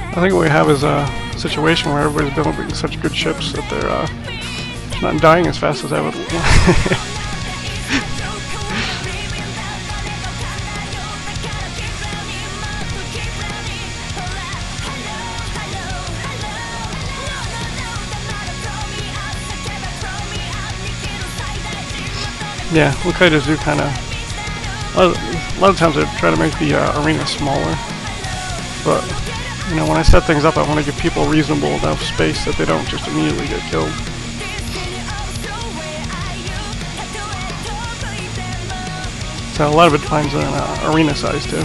I think what we have is a situation where everybody's building such good ships that they're not dying as fast as I would want. Yeah, Lukaitas do kind of... A lot of times I try to make the arena smaller, but you know, when I set things up I want to give people reasonable enough space that they don't just immediately get killed. So a lot of it depends on arena size too.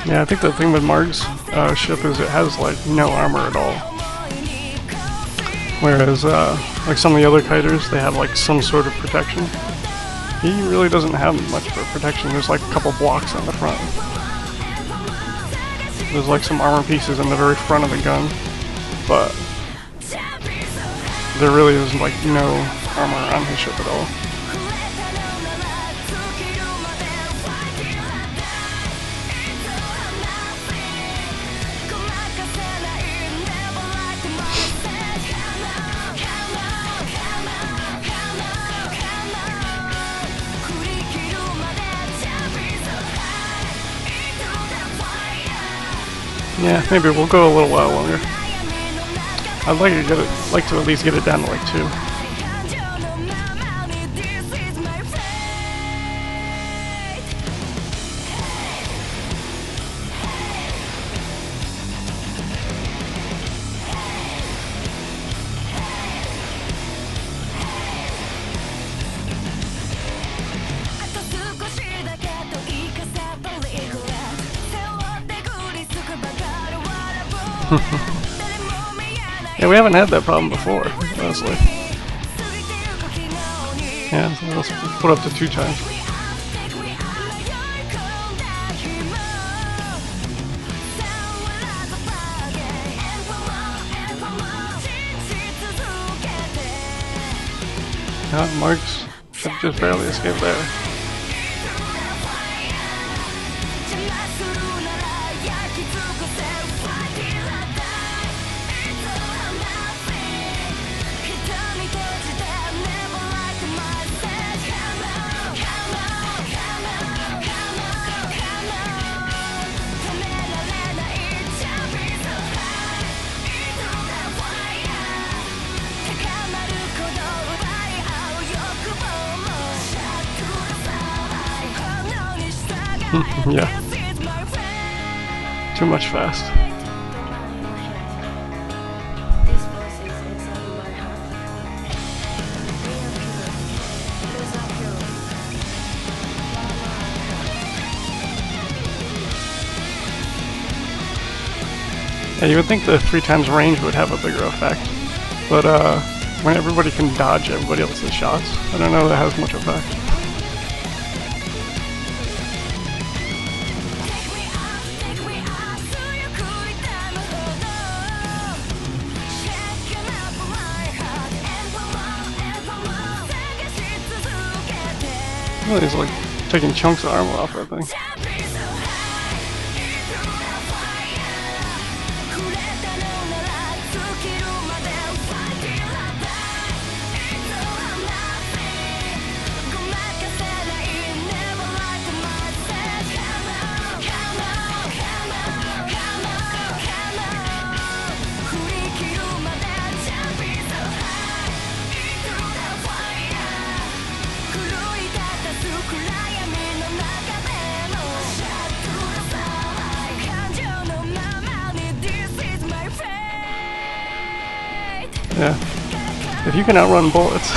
Yeah, I think the thing with Marg's ship is it has like no armor at all. Whereas like some of the other kiters, they have like some sort of protection. He really doesn't have much for protection. There's like a couple blocks on the front. There's like some armor pieces in the very front of the gun, but there really is like no armor on his ship at all. Yeah, maybe we'll go a little while longer. I'd like to at least get it down to like 2. Yeah, we haven't had that problem before, honestly. Yeah, so let's put up to 2 times. Marks should just barely escape there. Yeah. Too much fast. Yeah, you would think the 3 times range would have a bigger effect, but when everybody can dodge everybody else's shots, I don't know that has much effect. Oh, he's like taking chunks of armor off that thing. Yeah. If you can outrun bullets,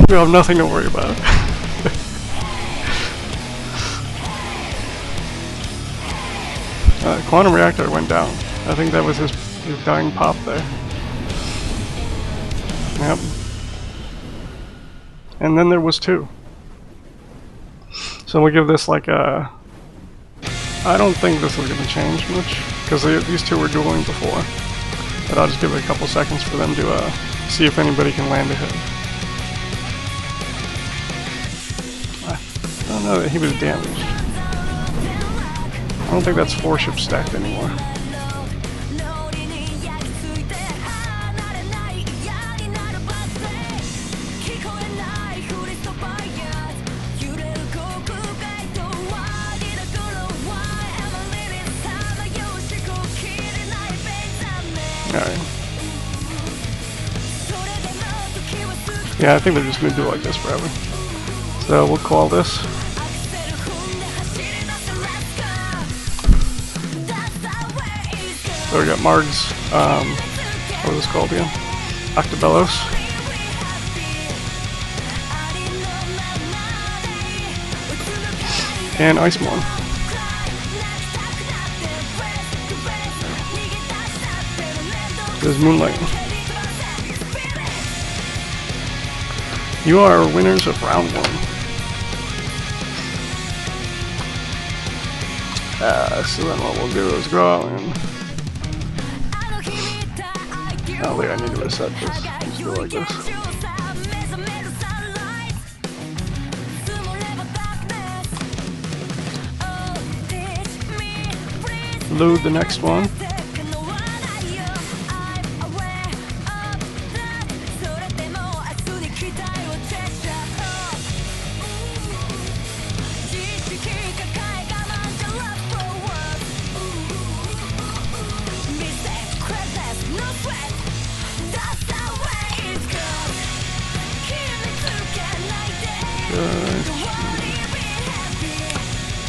you have nothing to worry about. Quantum reactor went down. I think that was his dying pop there. Yep. And then there was 2. So we'll give this like a... I don't think this is going to change much, because these 2 were dueling before. But I'll just give it a couple seconds for them to see if anybody can land a hit. I don't know that he was damaged. I don't think that's 4 ships stacked anymore. Alright. Yeah, I think they're just going to do it like this forever. So we'll call this. So we got Marg's, what was this called again? Octobellos. And Icemon. There's Moonlight. You are winners of round 1. So then what we'll do is go out and... Oh wait, I need to reset this. Just do it like this. Load the next one.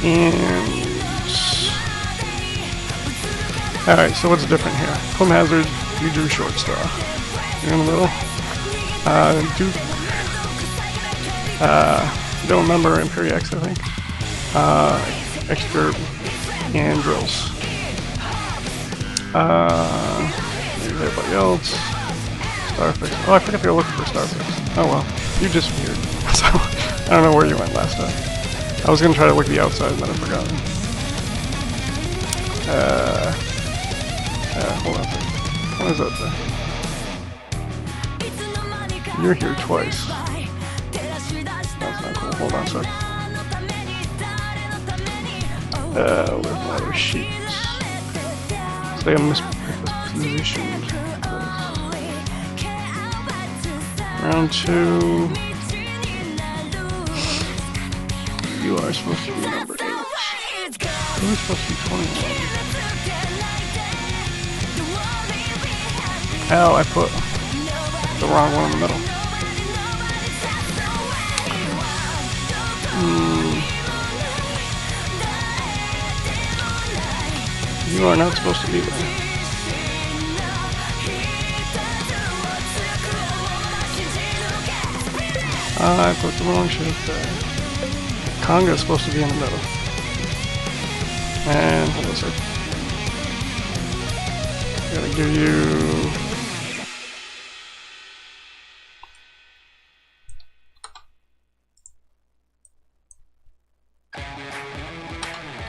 And alright, so what's different here? Plum Hazard, you drew short straw. You're in the middle. Don't remember Imperiex, I think. Extra and drills. There's everybody else. Starfish. Oh, I forgot to go look for Starfish. Oh well, you disappeared. So I don't know where you went last time. I was gonna try to look the outside, but I forgot. Hold on a second. What is that thing? You're here twice. That's not cool. Hold on a sec. Where's my other sheets? So they have mispositioned. Round 2. You are supposed to be number 8. Who's supposed to be 21? Ow, I put the wrong one in the middle. You are not supposed to be there. I put the wrong ship there. Conga is supposed to be in the middle. And hold on a sec. Gonna give you...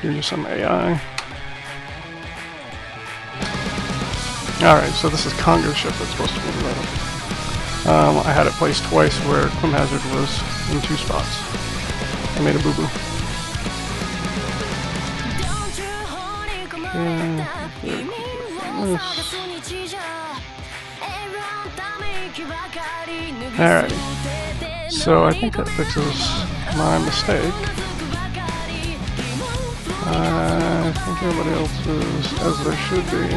Give you some AI. Alright, so this is Congo's ship that's supposed to be in the middle. I had it placed twice where Clim Hazard was in 2 spots. I made a boo-boo. Alrighty. So I think that fixes my mistake. I think everybody else is as there should be.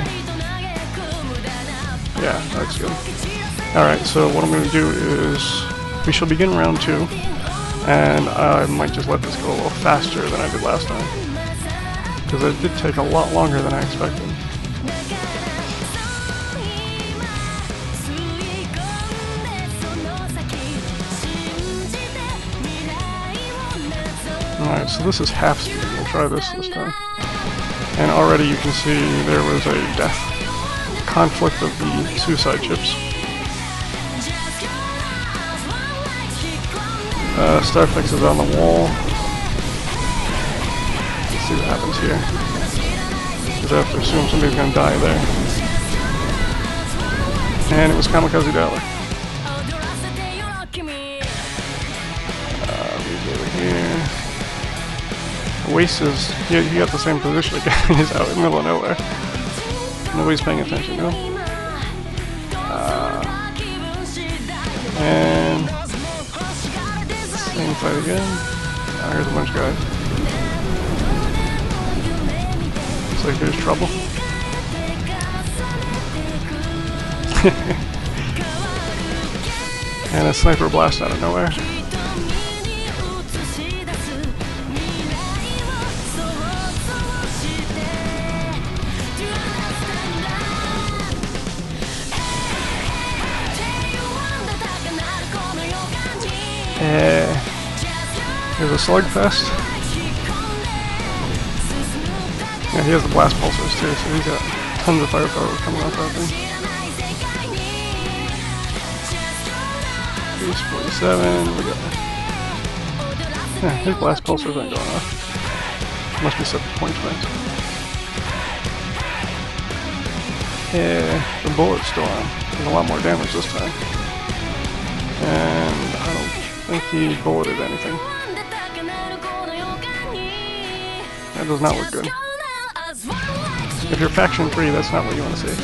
Yeah, that's good. Alright, so what I'm going to do is we shall begin round 2, and I might just let this go a little faster than I did last time, because it did take a lot longer than I expected. Alright, so this is half speed. We'll try this time. And already you can see there was a death conflict of the suicide ships. Starfix is on the wall. Let's see what happens here. Because I have to assume somebody's going to die there. And it was Kamikaze Dollar. Over here. Waste is, he got the same position again. He's out in the middle of nowhere. Nobody's paying attention to him. And same fight again. Here's a bunch of guys. Looks like there's trouble. And a sniper blast out of nowhere. Here's a slugfest. Yeah, he has the blast pulsers too, so he's got tons of firepower coming off that thing. Base 47, we got... Yeah, his blast pulsers aren't going off. Must be set to point blank. Yeah, the bullet's still on. There's a lot more damage this time. And I don't think he bulleted anything. That does not look good. If you're faction free, that's not what you want to see.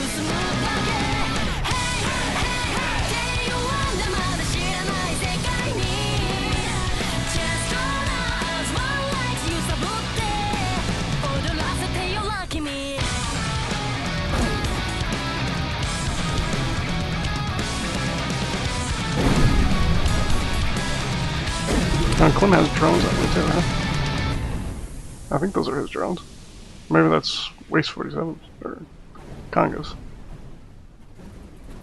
Clem has drones on me too, huh? I think those are his drones. Maybe that's Waste 47 or Congos.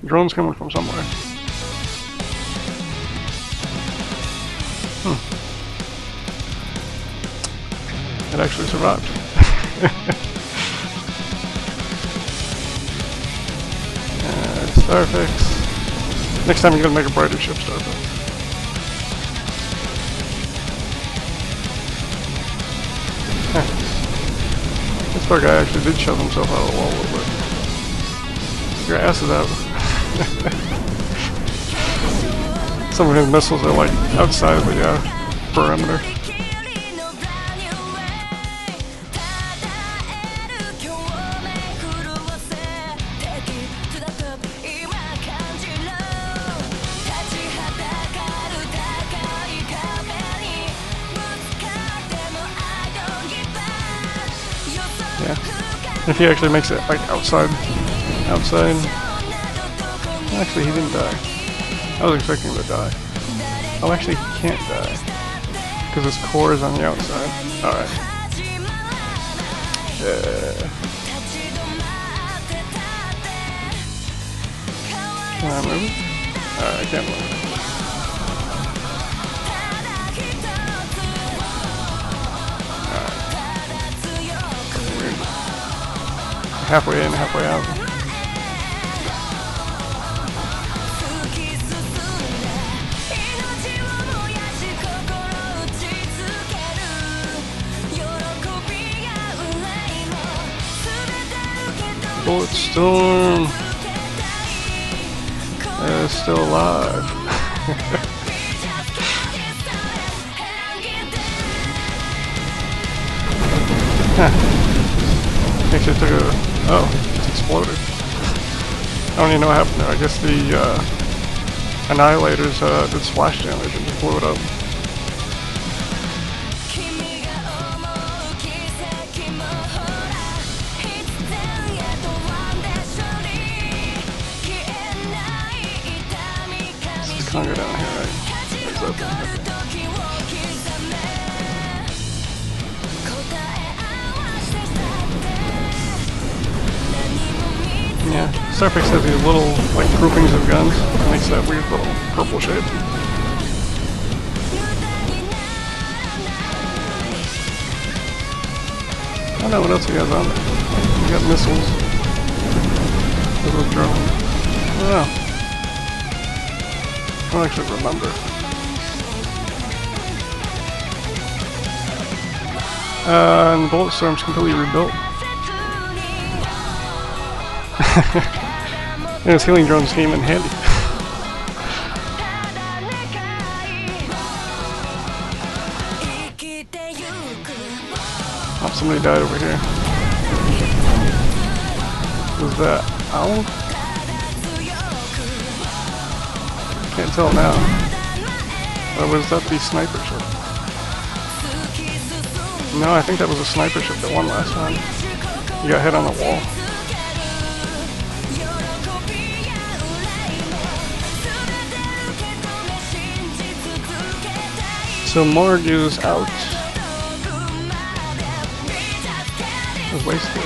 Drones coming from somewhere. It actually survived. Starfix. Next time you're gonna make a brighter ship, Starfix. This poor guy actually did shove himself out of the wall a little bit. Your ass is out. Some of his missiles are like outside the perimeter. If he actually makes it like outside. Actually, he didn't die. I was expecting him to die. Oh, actually, he can't die because his core is on the outside. All right. Can I move it? I can't move it. Halfway in, halfway out. Bullet Storm is still alive. Actually took a... oh, it's exploded. I don't even know what happened there. I guess the Annihilators did splash damage and just blew it up. Can't go down here, right? It's open. Yeah, Starfix has these little, like, groupings of guns. It makes that weird little purple shape. I don't know what else he has on there. You got missiles. Those drones. I don't know. I don't actually remember. And the Bullet Storm's completely rebuilt. And his healing drones came in handy. Oh, somebody died over here. Was that Owl? Can't tell now. Or was that the sniper ship? No, I think that was a sniper ship that won last time. You got hit on the wall. So Morg is out. That was wasted.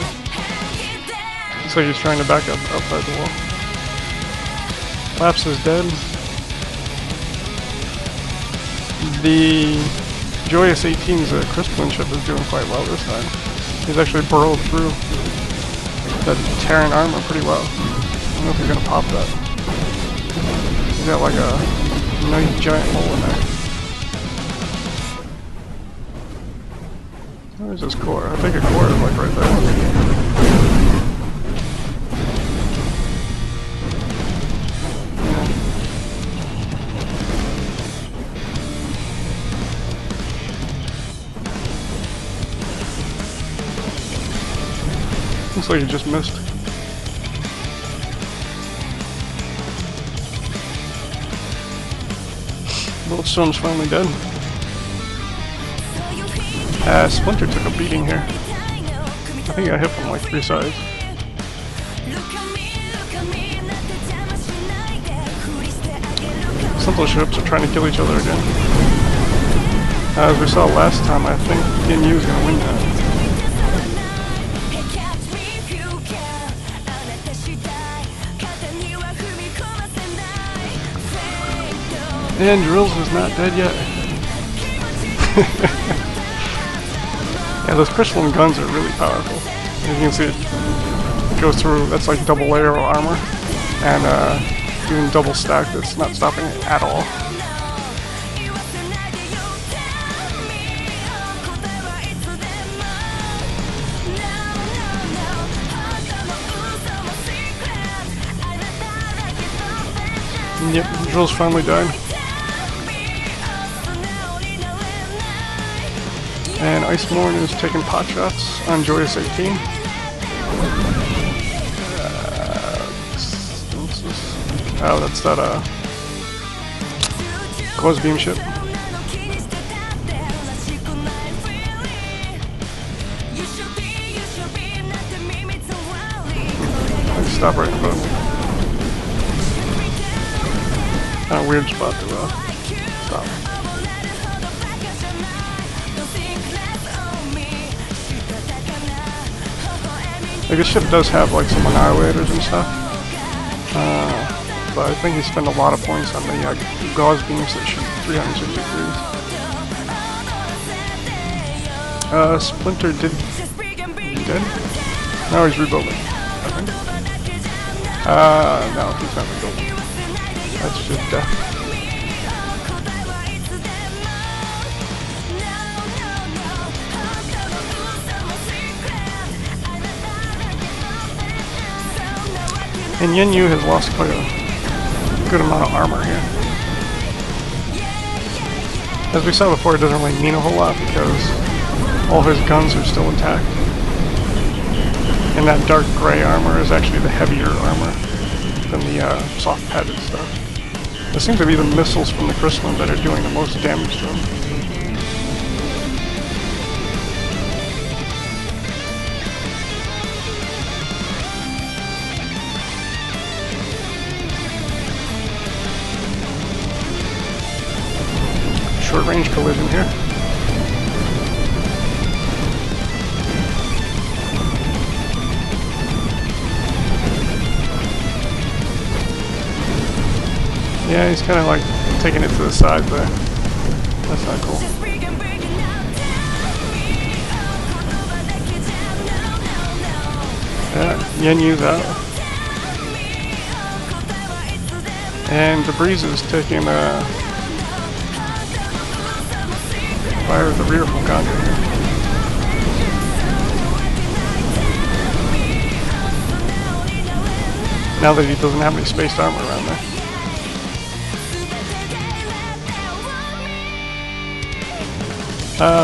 Looks like he's trying to back up outside the wall. Laps is dead. The Joyous 18's Crispin ship is doing quite well this time. He's actually burrowed through the Terran armor pretty well. I don't know if he's gonna pop that. He's got like a nice giant hole in there. Where's his core? I think a core is like right there. Looks like he just missed. Bullet Storm's finally dead. Splinter took a beating here. I think I hit from like 3 sides. Some of those ships are trying to kill each other again. As we saw last time, I think DNU is going to win that. And Drills is not dead yet. Yeah, those crystalline guns are really powerful. As you can see, it goes through, that's like double layer of armor. And even double stacked, it's not stopping it at all. Yep, Drill's finally died. And Icemorn is taking pot shots on Joyous 18. Oh, that's that Cause Beam ship. Let's stop right in front of me. Kind of weird spot to stop. Like, this ship does have like some annihilators and stuff, but I think he spent a lot of points on the gauze beams that shoot 360 degrees. Splinter did... He did? No, he's rebuilding, I think. No, he's not rebuilding. That's just death. And Yen Yu has lost quite a good amount of armor here. As we saw before, it doesn't really mean a whole lot because all his guns are still intact. And that dark gray armor is actually the heavier armor than the soft padded stuff. It seems to be the missiles from the crystalline that are doing the most damage to him. Short range collision here. Yeah, he's kind of like taking it to the side there. That's not cool. Yeah, Yen Yu's out. And the breeze is taking fire at the rear from Conga here. Now that he doesn't have any spaced armor around there.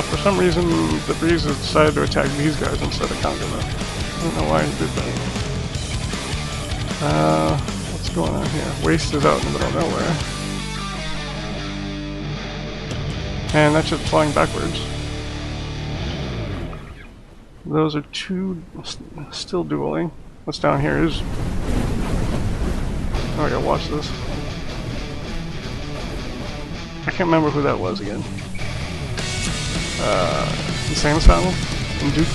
For some reason, the breeze has decided to attack these guys instead of Conga though. I don't know why he did that. What's going on here? Waste is out in the middle of nowhere. And that's just flying backwards. Those are two still dueling. What's down here is... Oh, I gotta watch this. I can't remember who that was again. Insane Asylum? And Duke?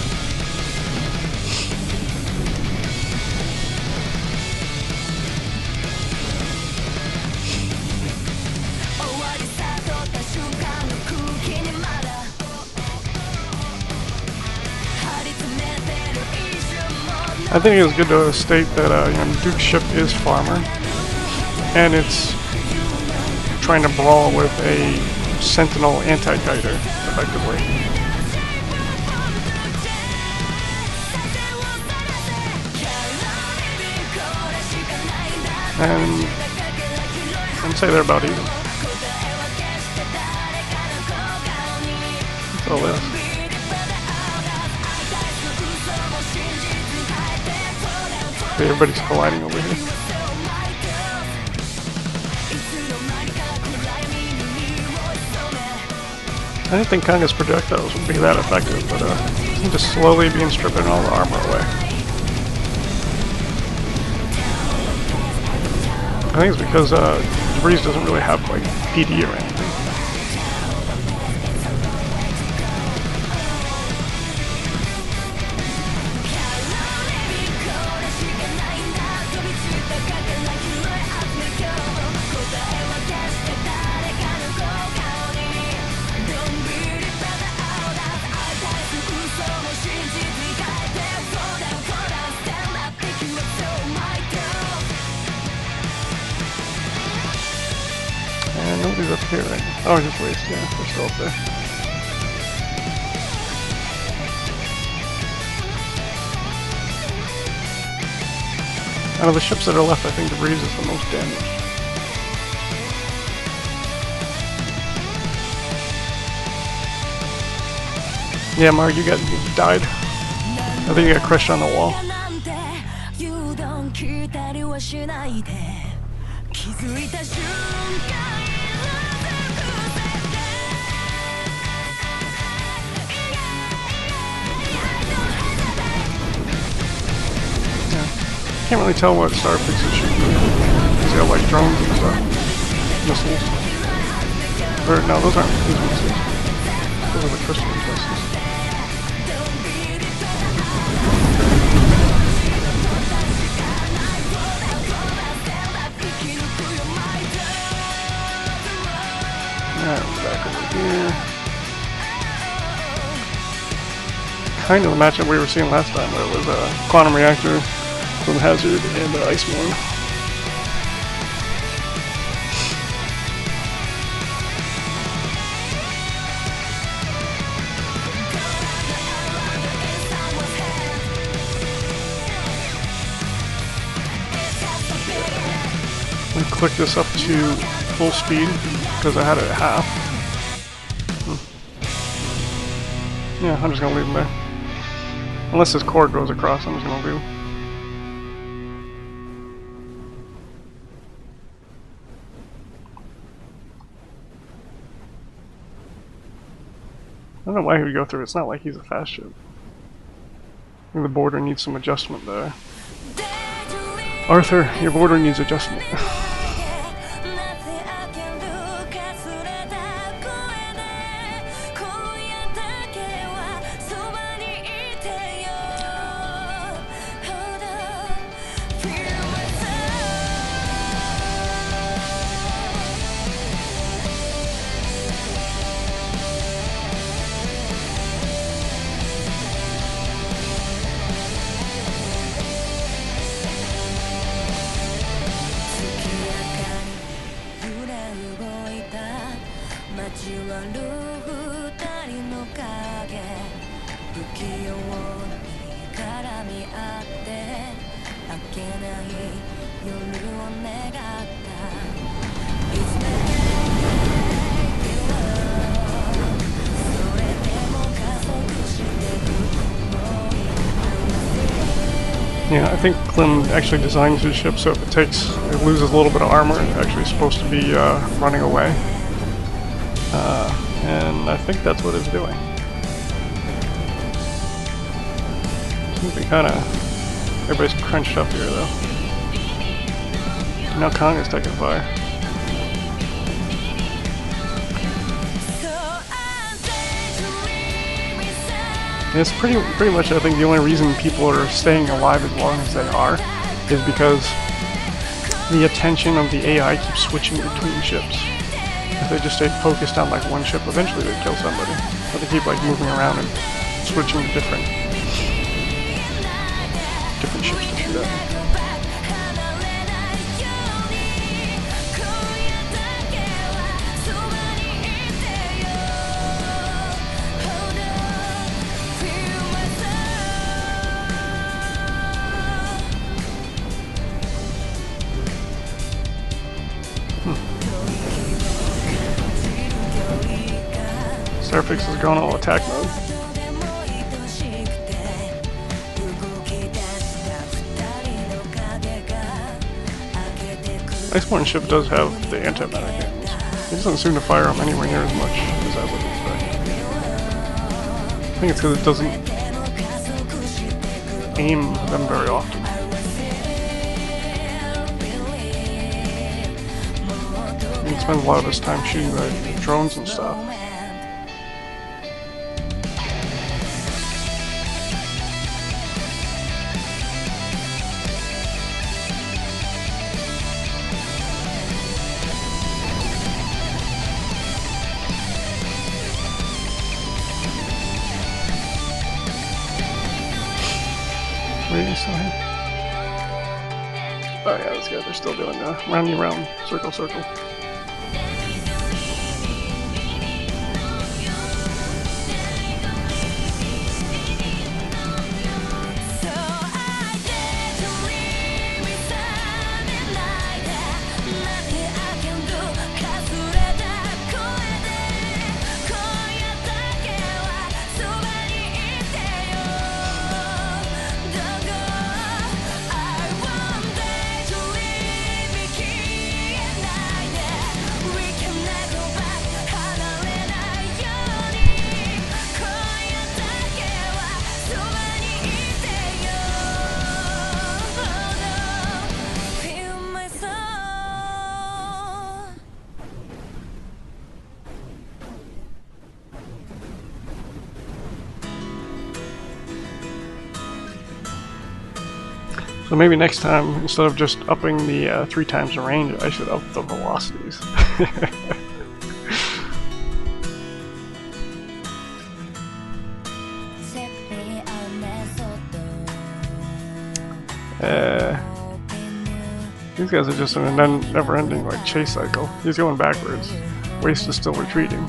I think it's good to state that you know, Duke's ship is Farmer, and it's trying to brawl with a Sentinel anti-guider, effectively. And I'd say they're about even. That's all it is. Everybody's colliding over here. I didn't think Conga's projectiles would be that effective, but seem to slowly be stripping all the armor away. I think it's because Breeze doesn't really have like PD or anything. Nobody's up here, right? Oh, just waste, yeah, they're still up there. Out of the ships that are left, I think the Breeze is the most damaged. Yeah, Mark, you died. I think you got crushed on the wall. Can't really tell what Starfix is shooting. He's got like drones and stuff. Missiles. Or no, those aren't his missiles. Those are the crystal missiles. Alright, back over here. Kind of the matchup we were seeing last time, where it was a Quantum Reactor from Hazard and Iceman. click this up to full speed because I had it at half. Yeah, I'm just gonna leave him there. Unless this cord goes across, I'm just gonna leave him. I don't know why he would go through. It's not like he's a fast ship. I think the border needs some adjustment there. Arthur, your border needs adjustment. Yeah, I think Klim actually designs his ship so if it loses a little bit of armor, it's actually supposed to be running away. And I think that's what it's doing. Seems to be everybody's crunched up here though. Now Kong is taking fire. And it's pretty much, I think, the only reason people are staying alive as long as they are is because the attention of the AI keeps switching between ships. If they just stayed focused on like one ship, eventually they'd kill somebody. But they keep like moving around and switching to different ships to shoot at. Starfix is going all attack mode. Iceborne ship does have the anti-medic guns. It doesn't seem to fire them anywhere near as much as I would expect. I think it's because it doesn't aim them very often. He spends a lot of his time shooting the drones and stuff. Oh yeah, those guys are still doing roundy round, circle, circle. So maybe next time, instead of just upping the 3 times the range, I should up the velocities. These guys are just in a never-ending like chase cycle. He's going backwards. Waste is still retreating.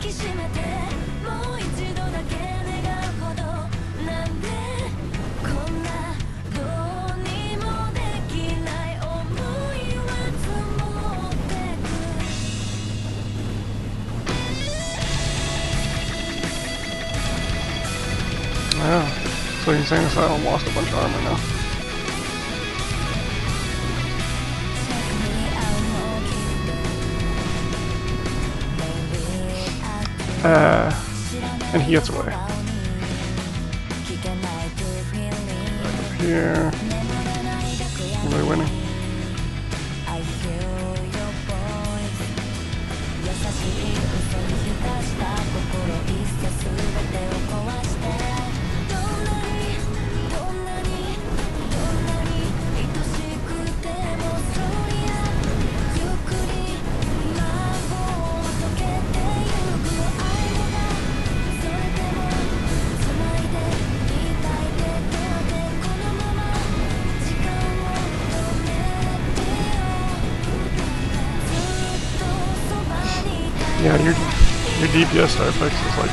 Yeah, so insane asylum lost a bunch of armor now. And he gets away. Back up here. Anybody winning? Yeah, your DPS star effects is like,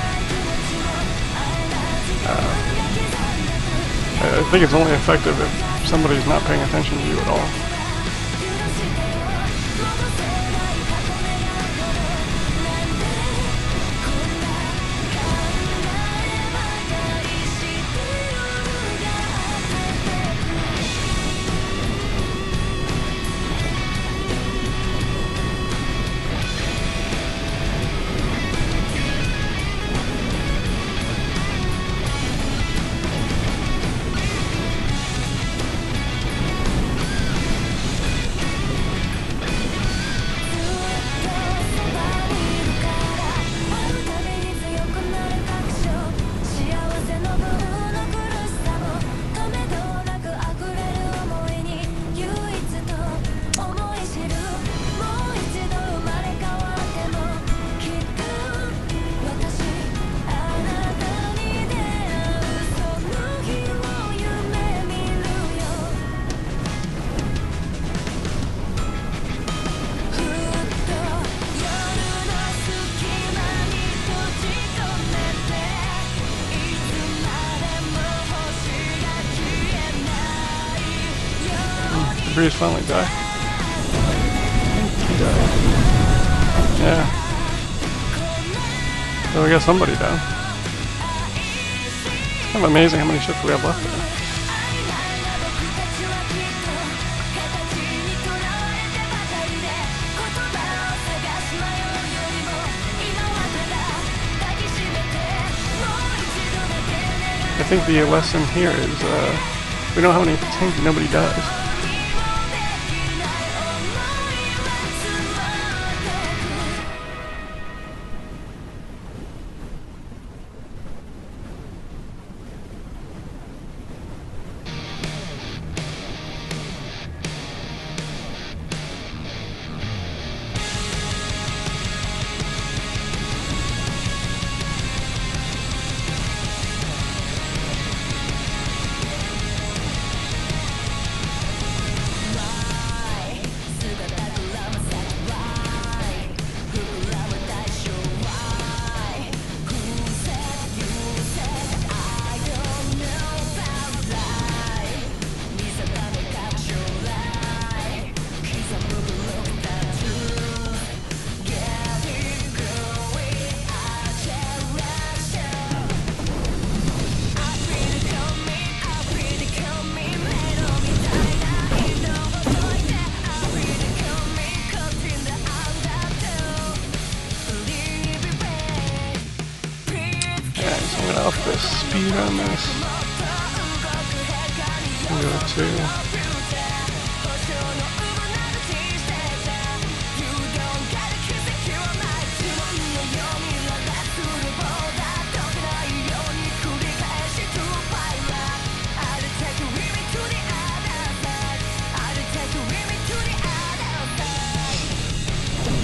I think it's only effective if somebody's not paying attention to you at all. Breeze finally died. He died. Yeah. So we got somebody down. It's kind of amazing how many ships we have left there. I think the lesson here is we don't have any tank, nobody does. Up the speed on this. Go to.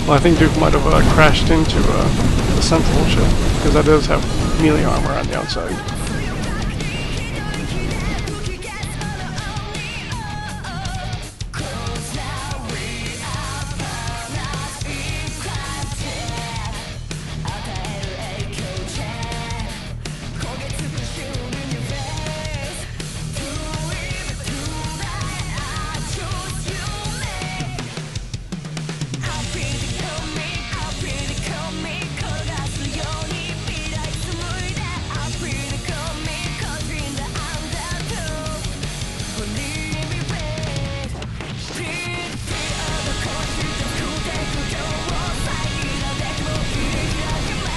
Well, I think Duke might have crashed into the Sentinel ship, because that does have melee armor on the outside.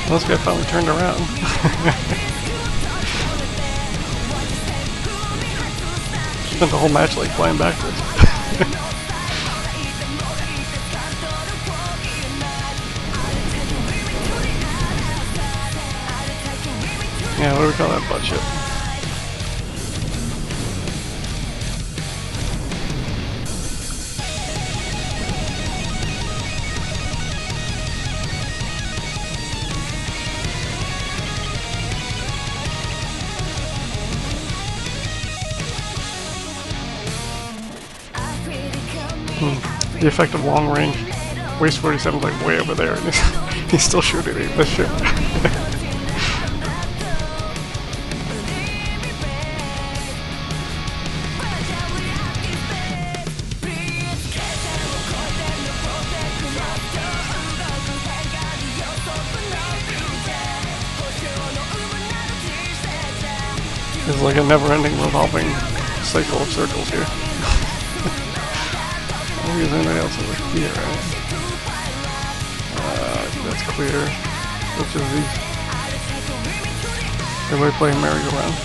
Well, this guy finally turned around. Spent the whole match like flying backwards. Yeah, what do we call that butt shit? The effect of long range. Waste 47's like way over there, and he's still shooting this shit. It's like a never-ending revolving cycle of circles here. I don't think there's anything else over here, right? That's clear. Which is these? Everybody playing merry-go-round.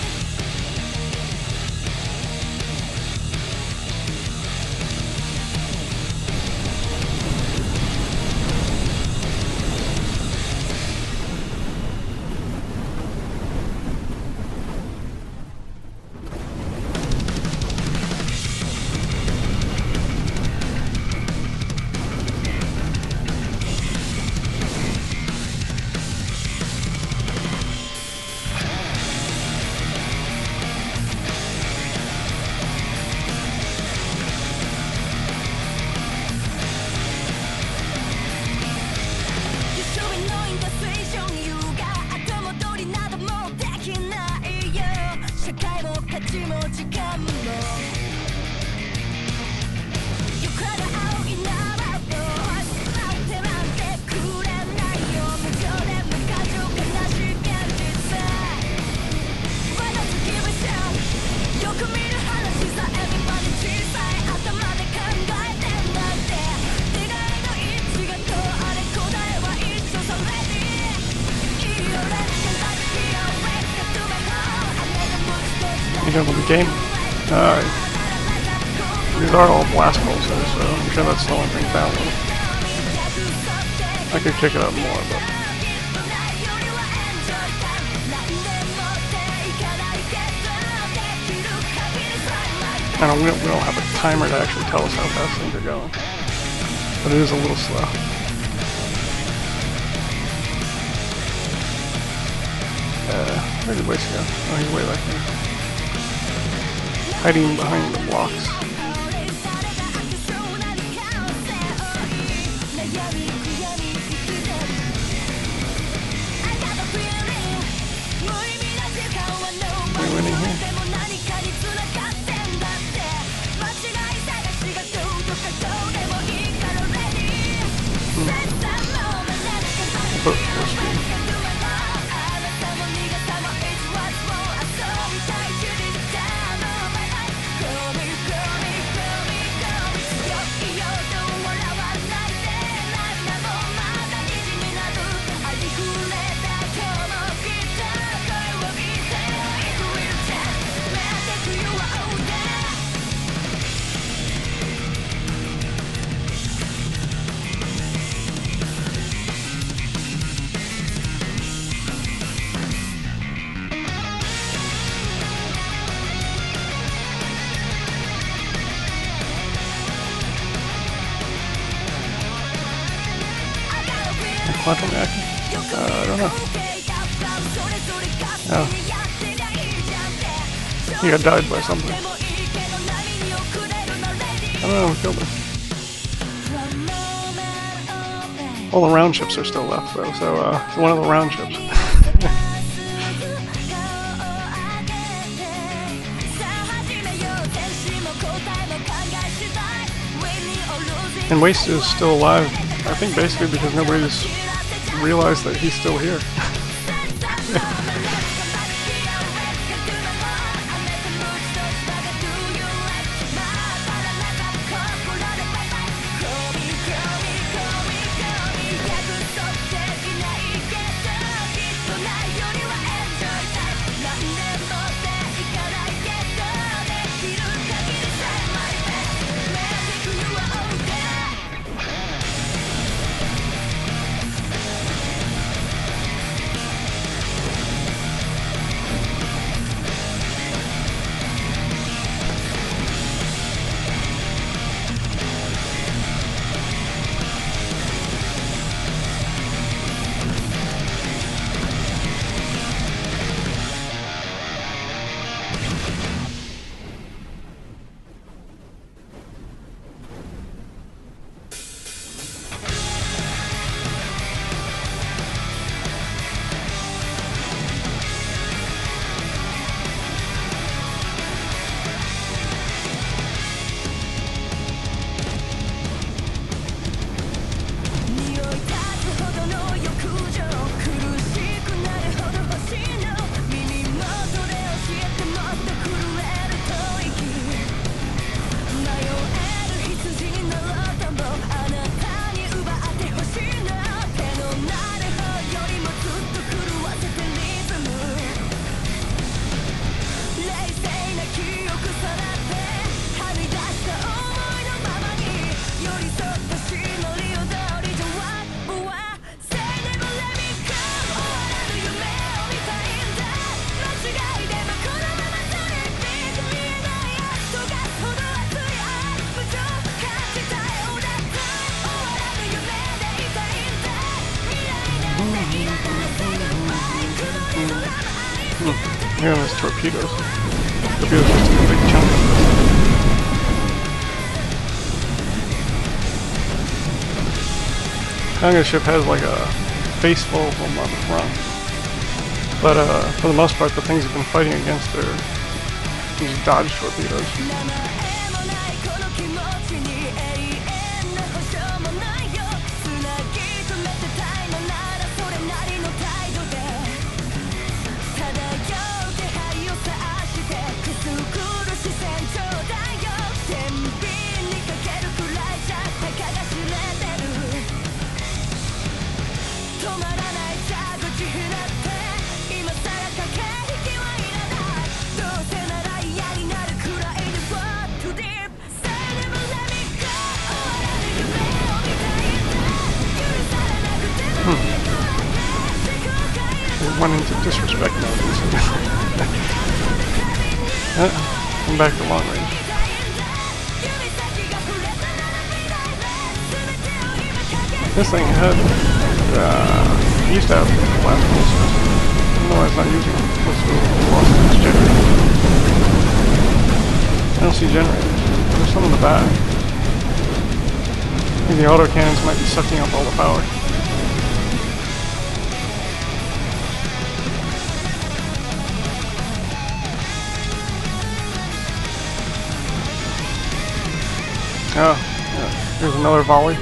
You done with the game? These are all blast bolts, so I'm sure that's slowing things down a little. I could kick it up more, but I don't. We don't have a timer to actually tell us how fast things are going, but it is a little slow. Where did Waste go? Oh, he's way back there. Hiding behind the blocks. We're winning here. Quantum reaction? I don't know. Oh. He got died by something. I don't know, we killed him. All the round ships are still left though, so one of the round ships. And Waste is still alive, I think basically because nobody's realized that he's still here. Here on his torpedoes. Torpedoes just a big chunk. Conga ship has like a face full of them on the front. But for the most part, the things you've been fighting against are these dodge torpedoes. Went into disrespect mode. I'm back to long range. This thing had, used to have blast pulsers. No, it's not using them. Lost its generator. I don't see generators. There's some in the back. I think the autocannons might be sucking up all the power. Oh, yeah. There's another volley.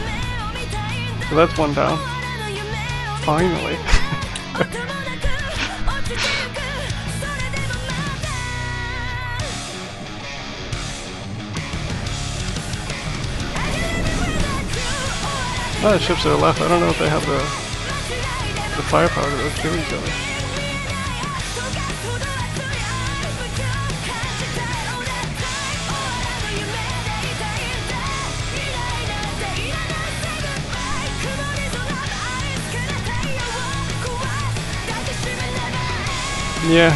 So that's one down. Finally. Oh, the ships that are left, I don't know if they have the firepower to kill each other. Yeah,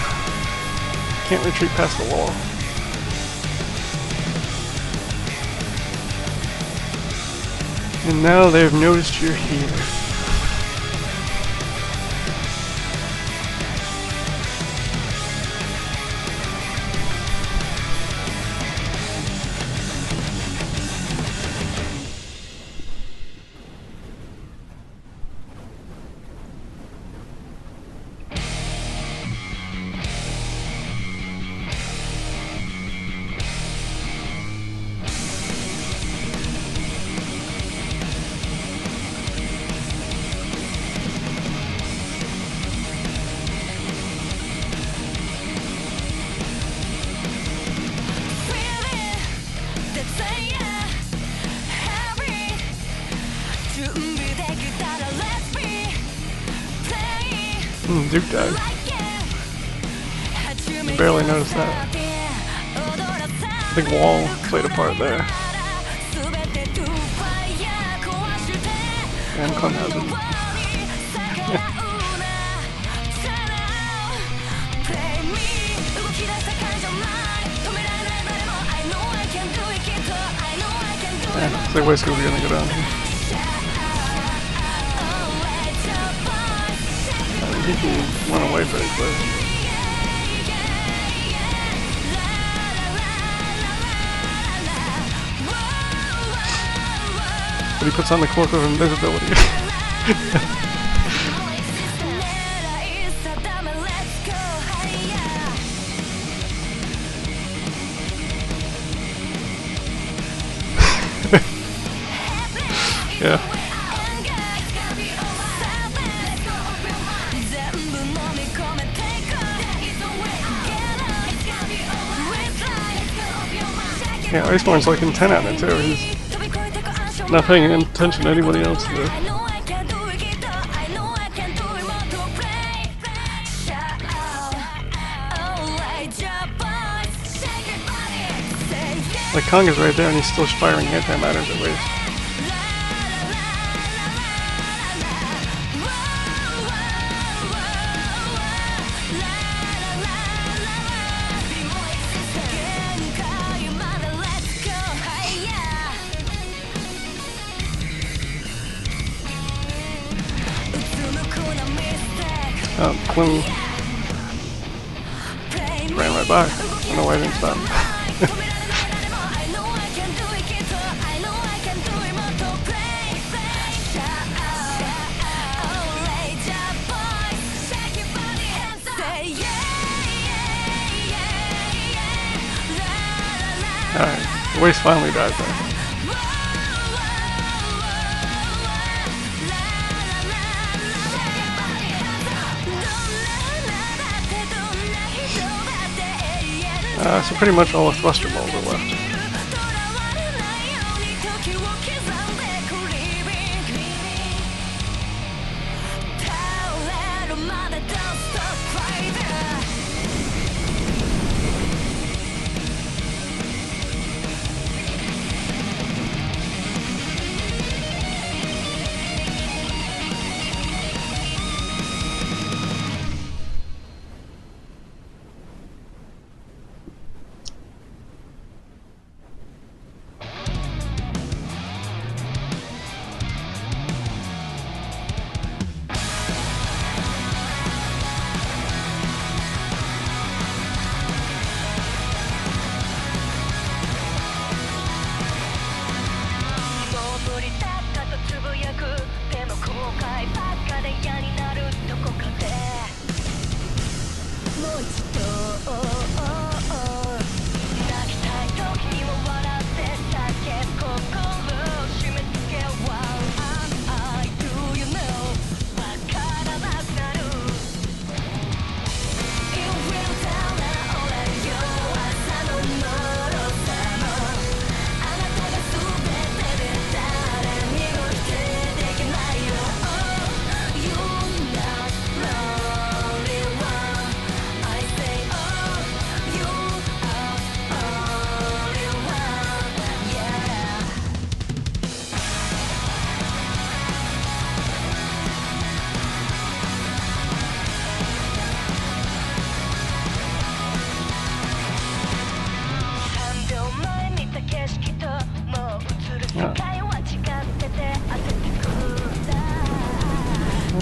can't retreat past the wall. And now they've noticed you're here. Duke died. You barely noticed that. Big wall played a part there. And Clem has it. Yeah, looks like West Coast are gonna go down here. I think he went away pretty quick. But he puts on the cloak of invisibility. Yeah. Yeah, Iceborne's like in 10 out of 2. He's not paying attention to anybody else there. Like Konga's right there and he's still firing antimatters at waste. Clem ran right by. I don't know why I didn't stop. Alright, the waste finally died there. So pretty much all the thruster balls are left.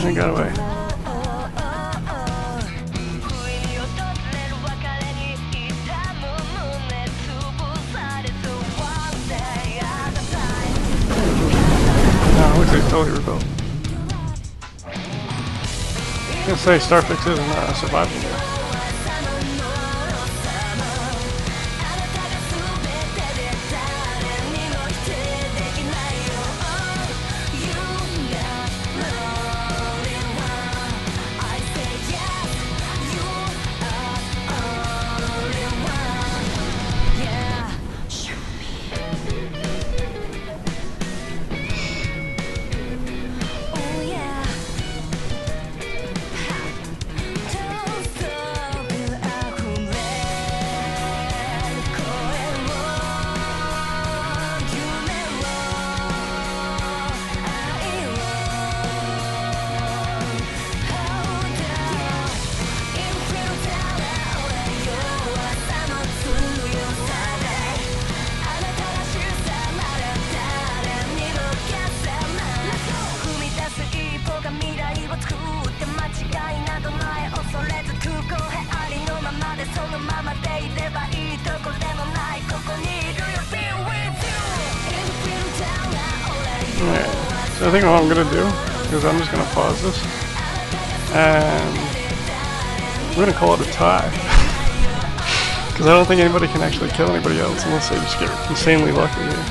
I got away. No, looks like totally rebuilt. I'm gonna say Starfix isn't surviving there. So I think what I'm gonna do is I'm just gonna pause this and we're gonna call it a tie. Because I don't think anybody can actually kill anybody else unless they just get insanely lucky here.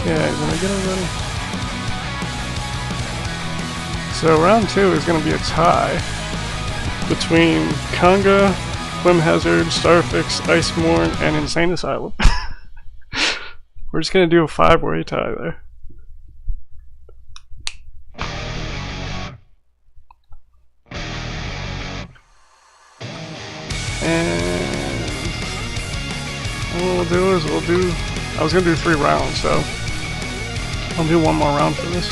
Okay, did I get everybody? So round 2 is gonna be a tie between Conga, Whim Hazard, Starfix, Icemorn, and Insane Asylum. We're just gonna do a 5-way tie there. And what we'll do is I was gonna do 3 rounds, so I'll do 1 more round for this.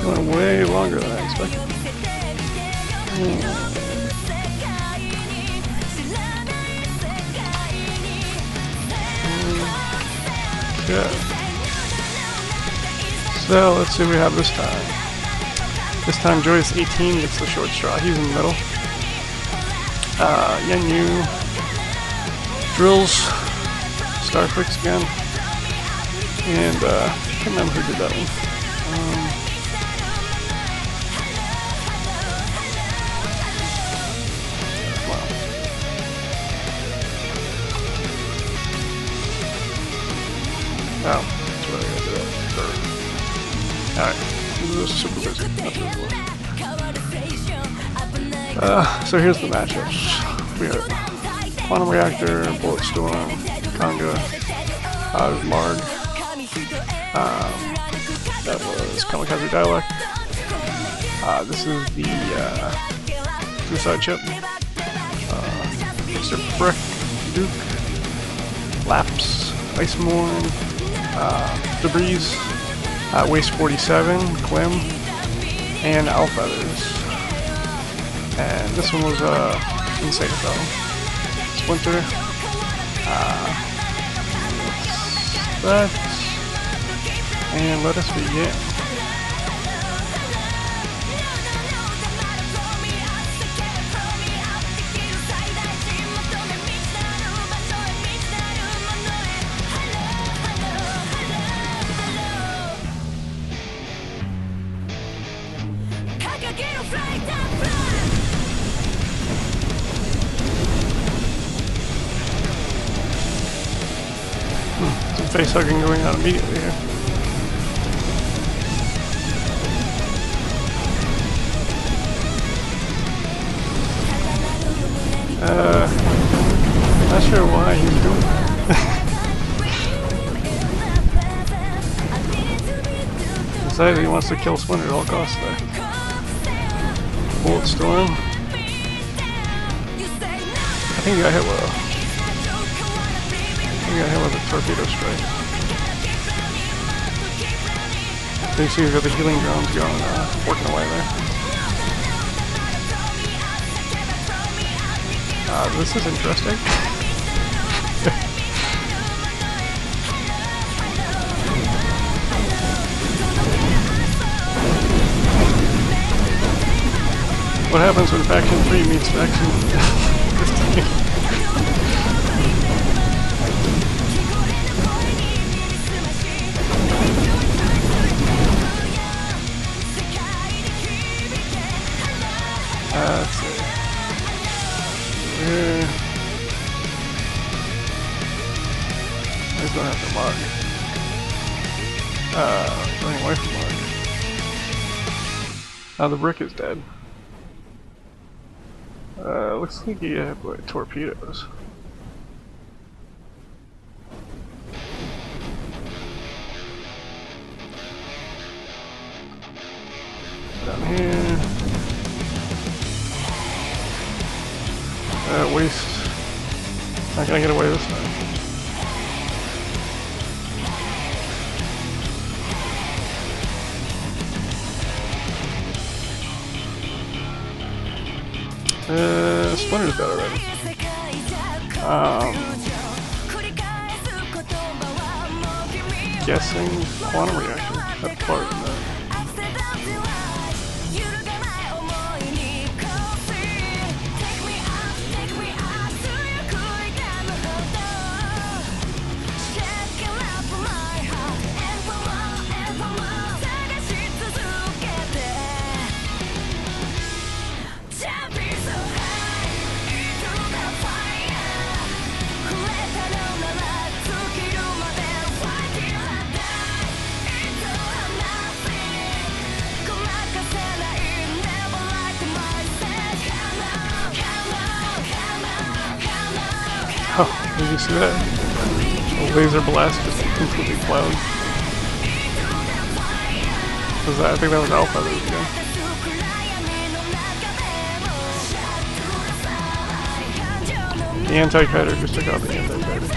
Going way longer than I expected. Okay. So let's see what we have this time. This time Joyous 18 gets the short straw. He's in the middle. Yenyu drills Starfix again. And I can't remember who did that one. Oh, that's where I gotta do that. Alright, this is super busy. That's what it was. So here's the matchups. We have Quantum Reactor, Bullet Storm, Conga, Marg. That was Kamikaze Dialect. This is the Suicide Chip. Mr. Brick, Duke, Laps, Ice Morn, Debris, Waste 47, Clem, and Alfeathers. And this one was Insectile, Splinter, that, and let us begin. Some face hugging going on immediately here. Not sure why he's doing that. Decided he wants to kill Splinter at all costs there. Bullet Storm. I think he got hit with a torpedo strike. You see he's got the healing drones going, working away there. This is interesting. What happens when Faction 3 meets Faction 15? Let's see. He's going after Mark. Running away from Mark. The brick is dead. Looks like he had torpedoes. Down here. Waste. Not gonna get away this time. Splinter's got it already. Guessing Quantum Reactor. That's part of that. Oh, did you see that? A laser blast just completely plowed. Was that? I think that was Alpha there we go. The anti-kiter just took out the anti-kiter.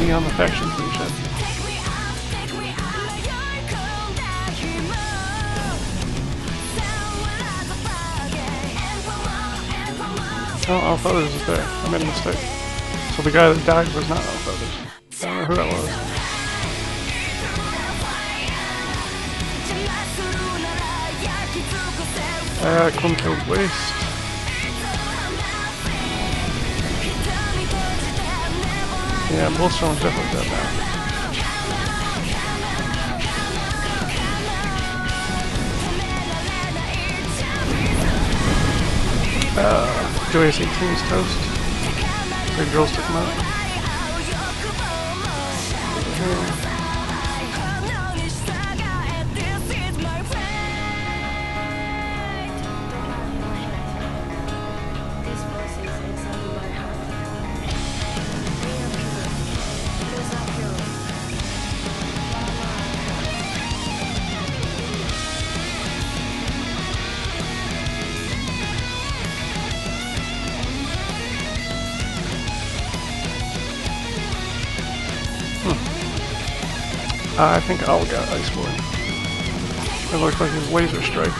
be on the faction team ship. Oh, Alpha Others is there. I made a mistake. So the guy that died was not Alpha Others. I don't know who that was. Clone killed Waste. Yeah, Bullstone's definitely dead now. Joyous 18's toast. The girls took him out. I think Al got Iceborne. It looks like his laser strike.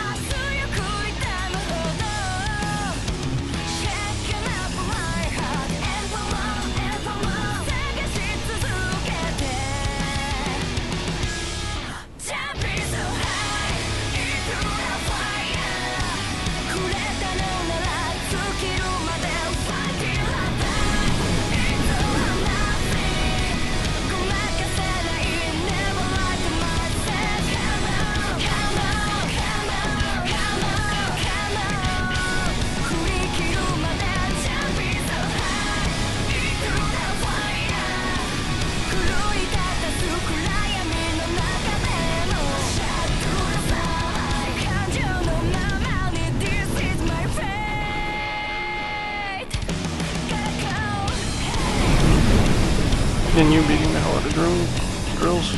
And you beating the hell out of drills.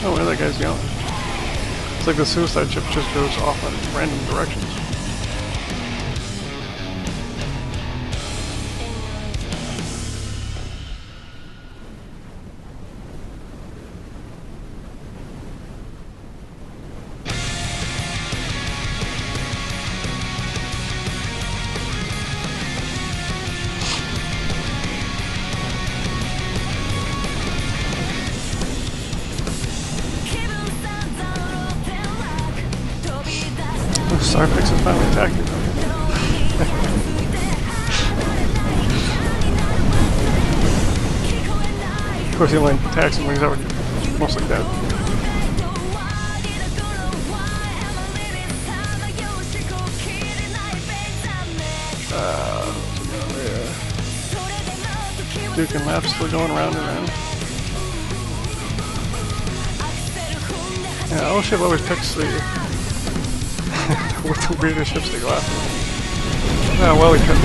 Oh, where that guy's going? It's like the suicide ship just goes off in random directions. Starfix is finally attacking them. Of course, he only attacks him when he's already mostly dead. Duke and Lap still going round and round. Yeah, all ship always picks the with the weirdest ships to go after. Oh, well, he couldn't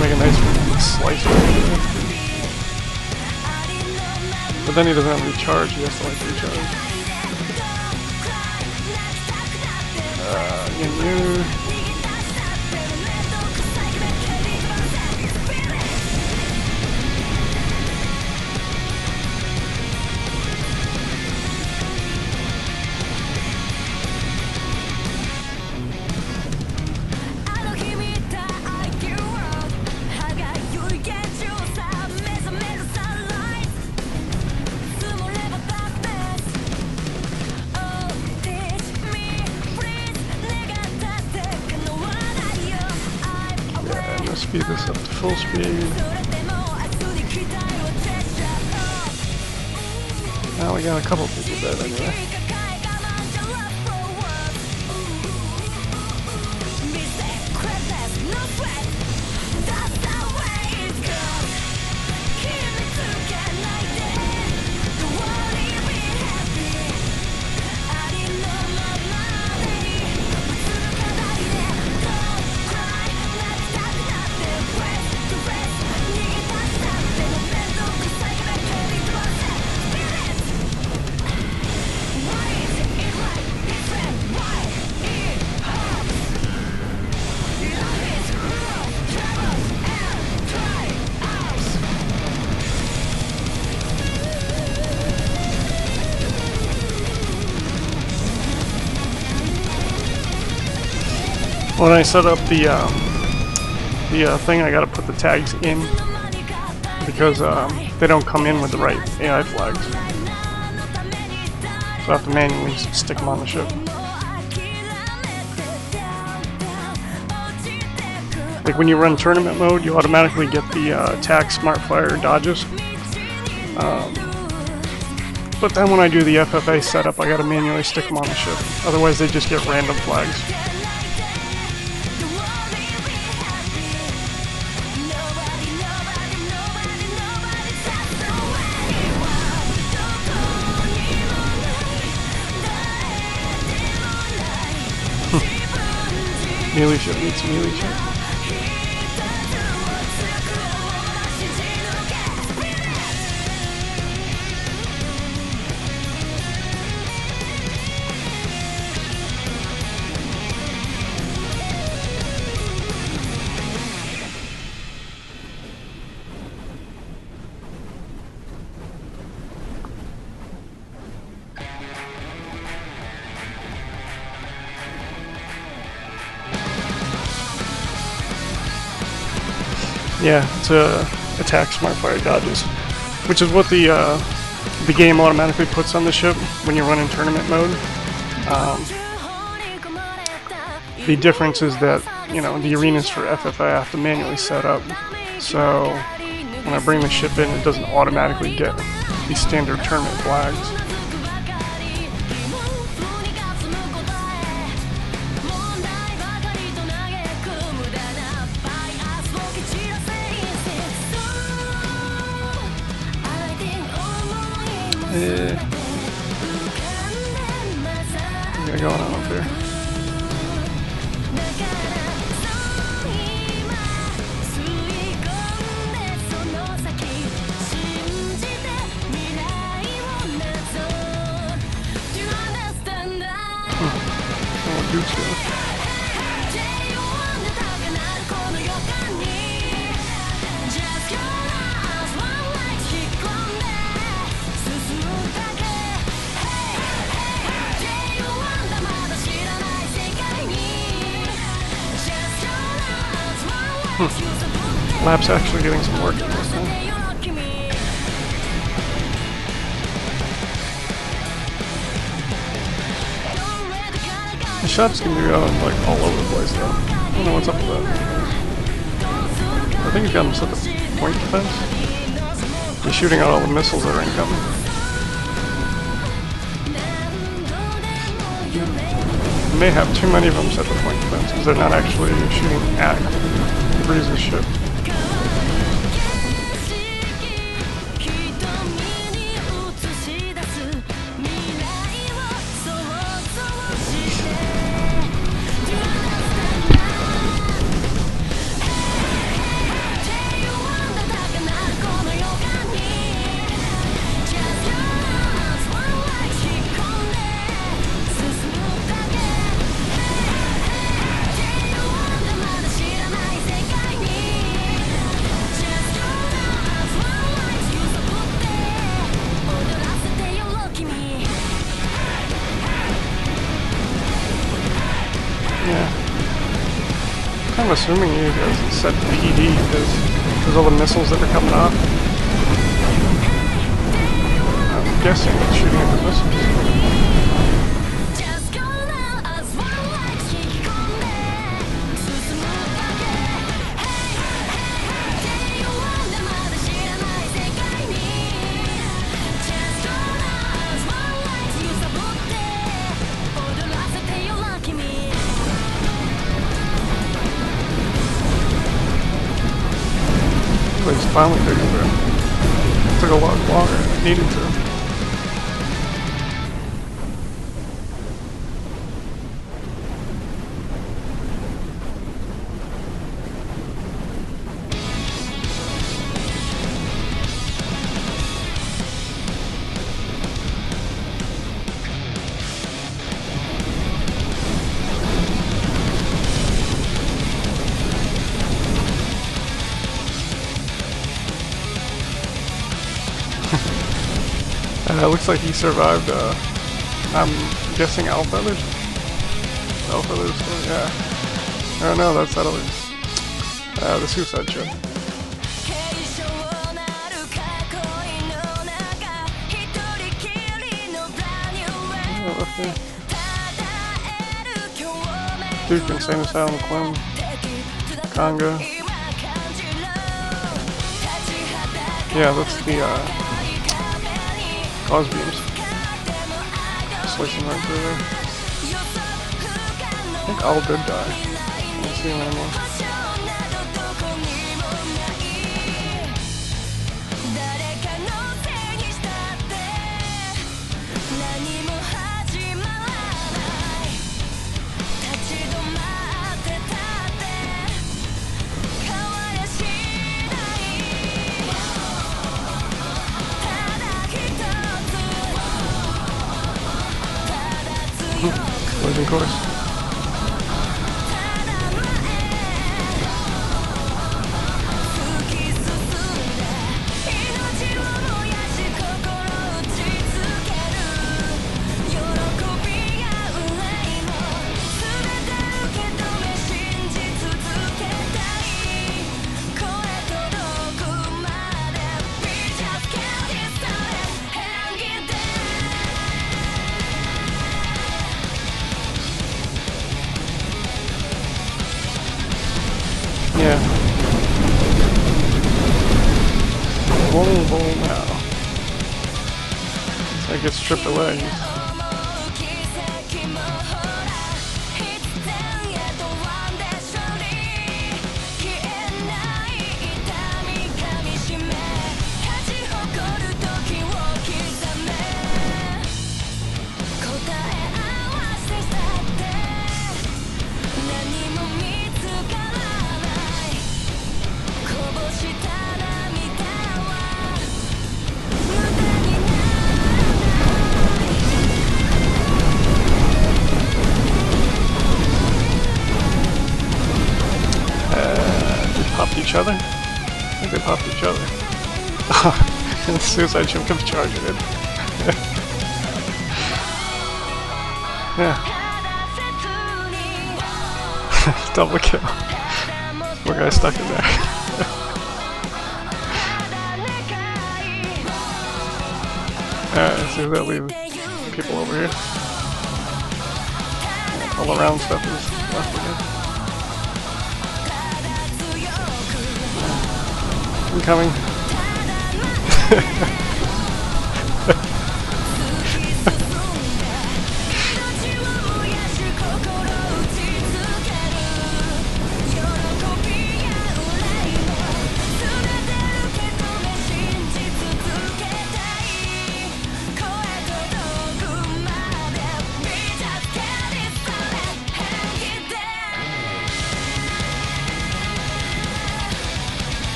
make a nice slice of it. But then he doesn't have recharge, he has to like recharge. Speed this up to full speed. Now we got a couple people dead anyway. When I set up the thing, I gotta put the tags in because they don't come in with the right AI flags. So I have to manually stick them on the ship. Like when you run tournament mode, you automatically get the attack, smart fire, dodges. But then when I do the FFA setup, I gotta manually stick them on the ship. Otherwise they just get random flags. Melee ship meets melee ship. Yeah, it's attack, smart fire, dodges, which is what the game automatically puts on the ship when you run in tournament mode. The difference is that, you know, the arenas for FFA I have to manually set up, so when I bring the ship in, it doesn't automatically get the standard tournament flags. Yeah. What we got going on up here? Oh, Nukes here. Lab's actually getting some work in this thing. The shots can be going like all over the place though. I don't know what's up with that. I think he's got him set to point defense. He's shooting out all the missiles that are incoming. You may have too many of them set to point defense because they're not actually shooting at Breeze's ship. I'm assuming you guys set PD because all the missiles that are coming off. I'm guessing it's shooting at the missiles. It's finally taking through. It took a lot longer than it needed to. Looks like he survived, I'm guessing Alpha feathers? Alpha feathers, yeah. Oh no, that's that other. The suicide ship. Duke, Insane Asylum, Clem, Conga. Yeah, that's the cause beams. Slicing right through there. I think all did die. I don't see him anymore. Losing course. Yeah. Boom, boom, now. So it gets stripped away. Popped each other? I think they popped each other. And the suicide ship comes charging in. Yeah. Double kill. Poor guy stuck in there. Alright, so that leaves people over here. All around stuff is left again. Incoming.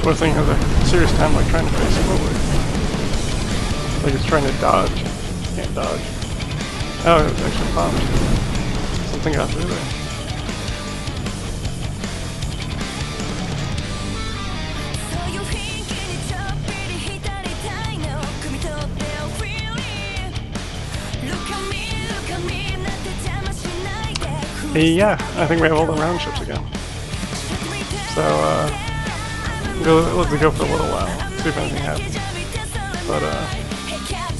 Poor thing has a serious time like trying to face it over. Like it's trying to dodge. Can't dodge. Oh, it was actually popped. Something got through there. Yeah, I think we have all the round ships again. So, let's go for a little while, see if anything happens. But,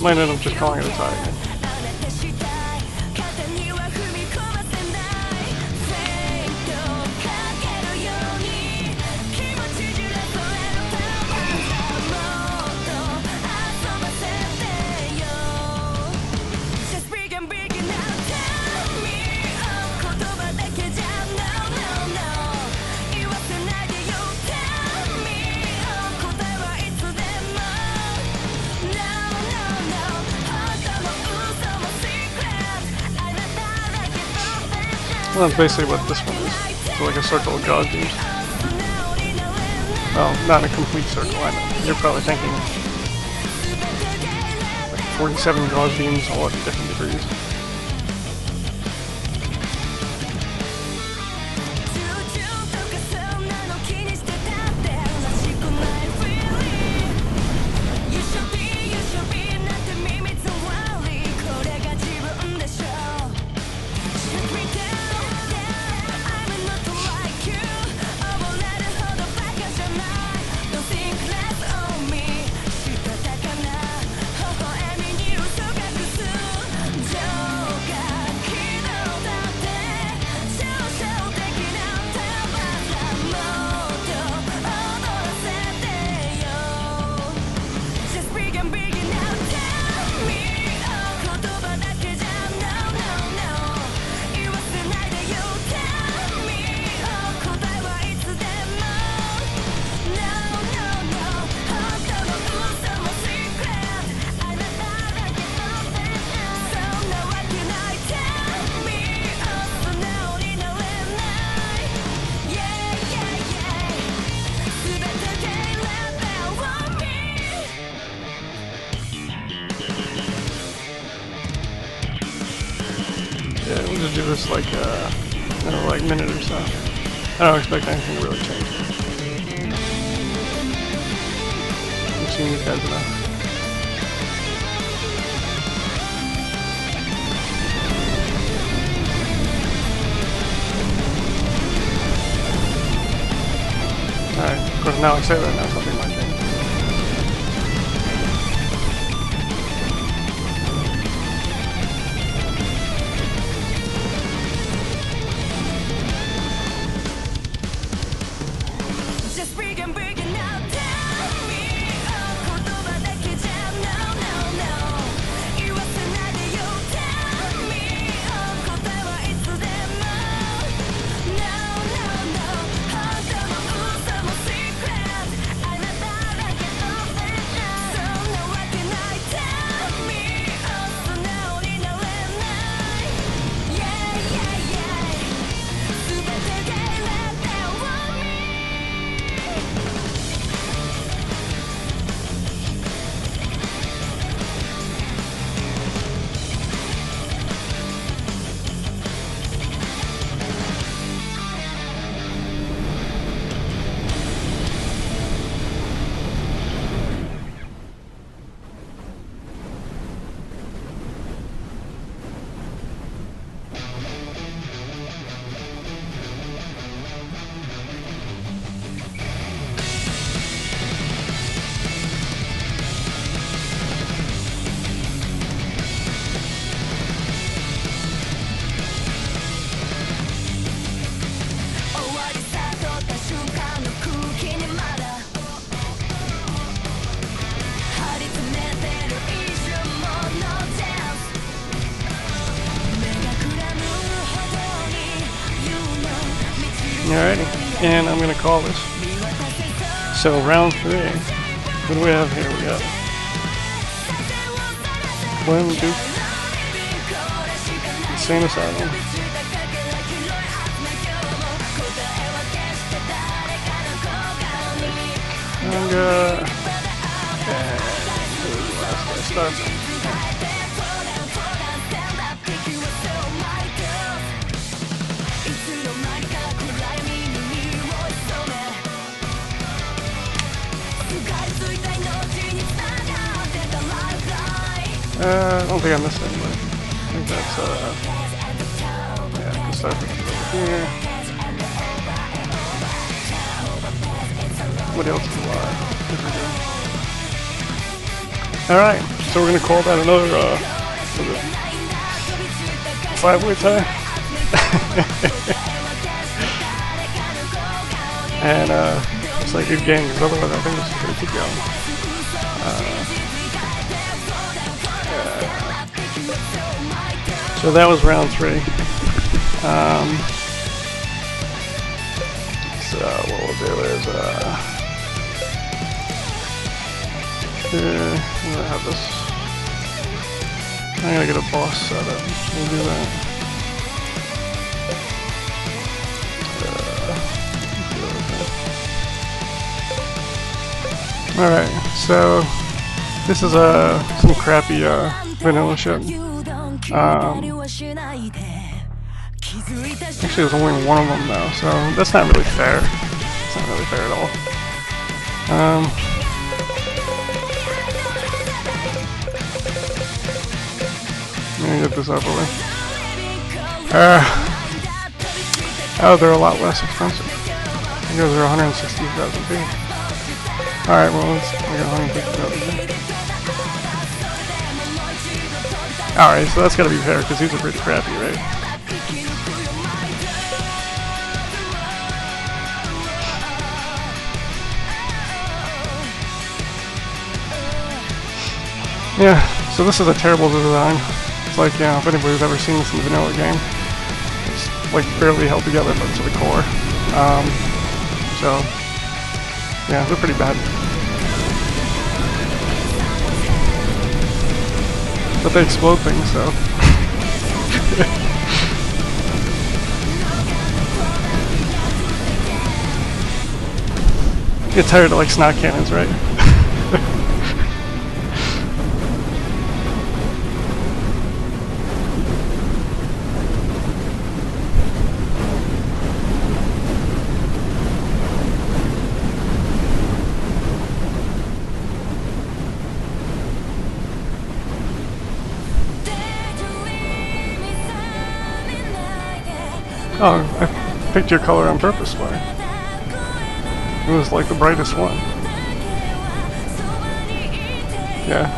might end up just calling it a tie again. Well, that's basically what this one is. It's like a circle of gauze beams. Well, not a complete circle, I know. You're probably thinking like 47 gauze beams all at different degrees. Yeah, we'll just do this like another like minute or so. I don't expect anything to really change. I've seen these guys enough. Alright, of course now I say that, now something might change. Alrighty, and I'm gonna call this. So round 3, what do we have here? We got Clem, Duke, Insane Asylum, and who's the last guy? Starts. I don't think I missed anybody. I think that's, yeah, I can start with over here. What else is alive? Alright, so we're gonna call that another, 5-way tie. And, it's like a good game, because otherwise I think this is gonna keep going. So that was round 3. So what we'll do is I'm gonna have this. I'm gonna get a boss set up. We'll do that. Alright, so this is some crappy vanilla ship. Actually, there's only one of them though, so that's not really fair. It's not really fair at all. Let me get this over with. Oh, they're a lot less expensive. You guys are 160,000 feet. Alright, well, let's get 150,000. Alright, so that's gotta be fair, because these are pretty crappy, right? Yeah, so this is a terrible design. It's like, you know, if anybody's ever seen this in the vanilla game, it's like barely held together but to the core. So, yeah, they're pretty bad. But they explode things, so. Get tired of like snot cannons, right? Oh, I picked your color on purpose, why? It was like the brightest one. Yeah.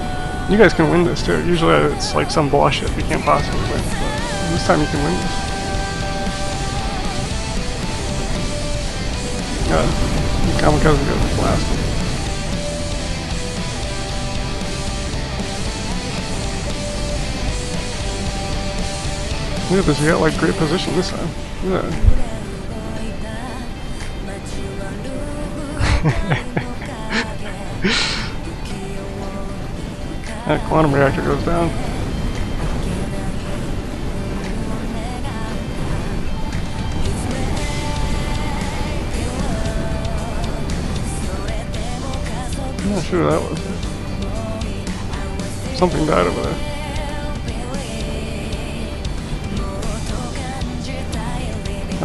You guys can win this too. Usually it's like some bullshit you can't possibly win, but this time you can win this. Yeah. Kamikaze goes last. Look at this, we got like great position this time. Look at that. That quantum reactor goes down. I'm not sure who that was. Something died over there.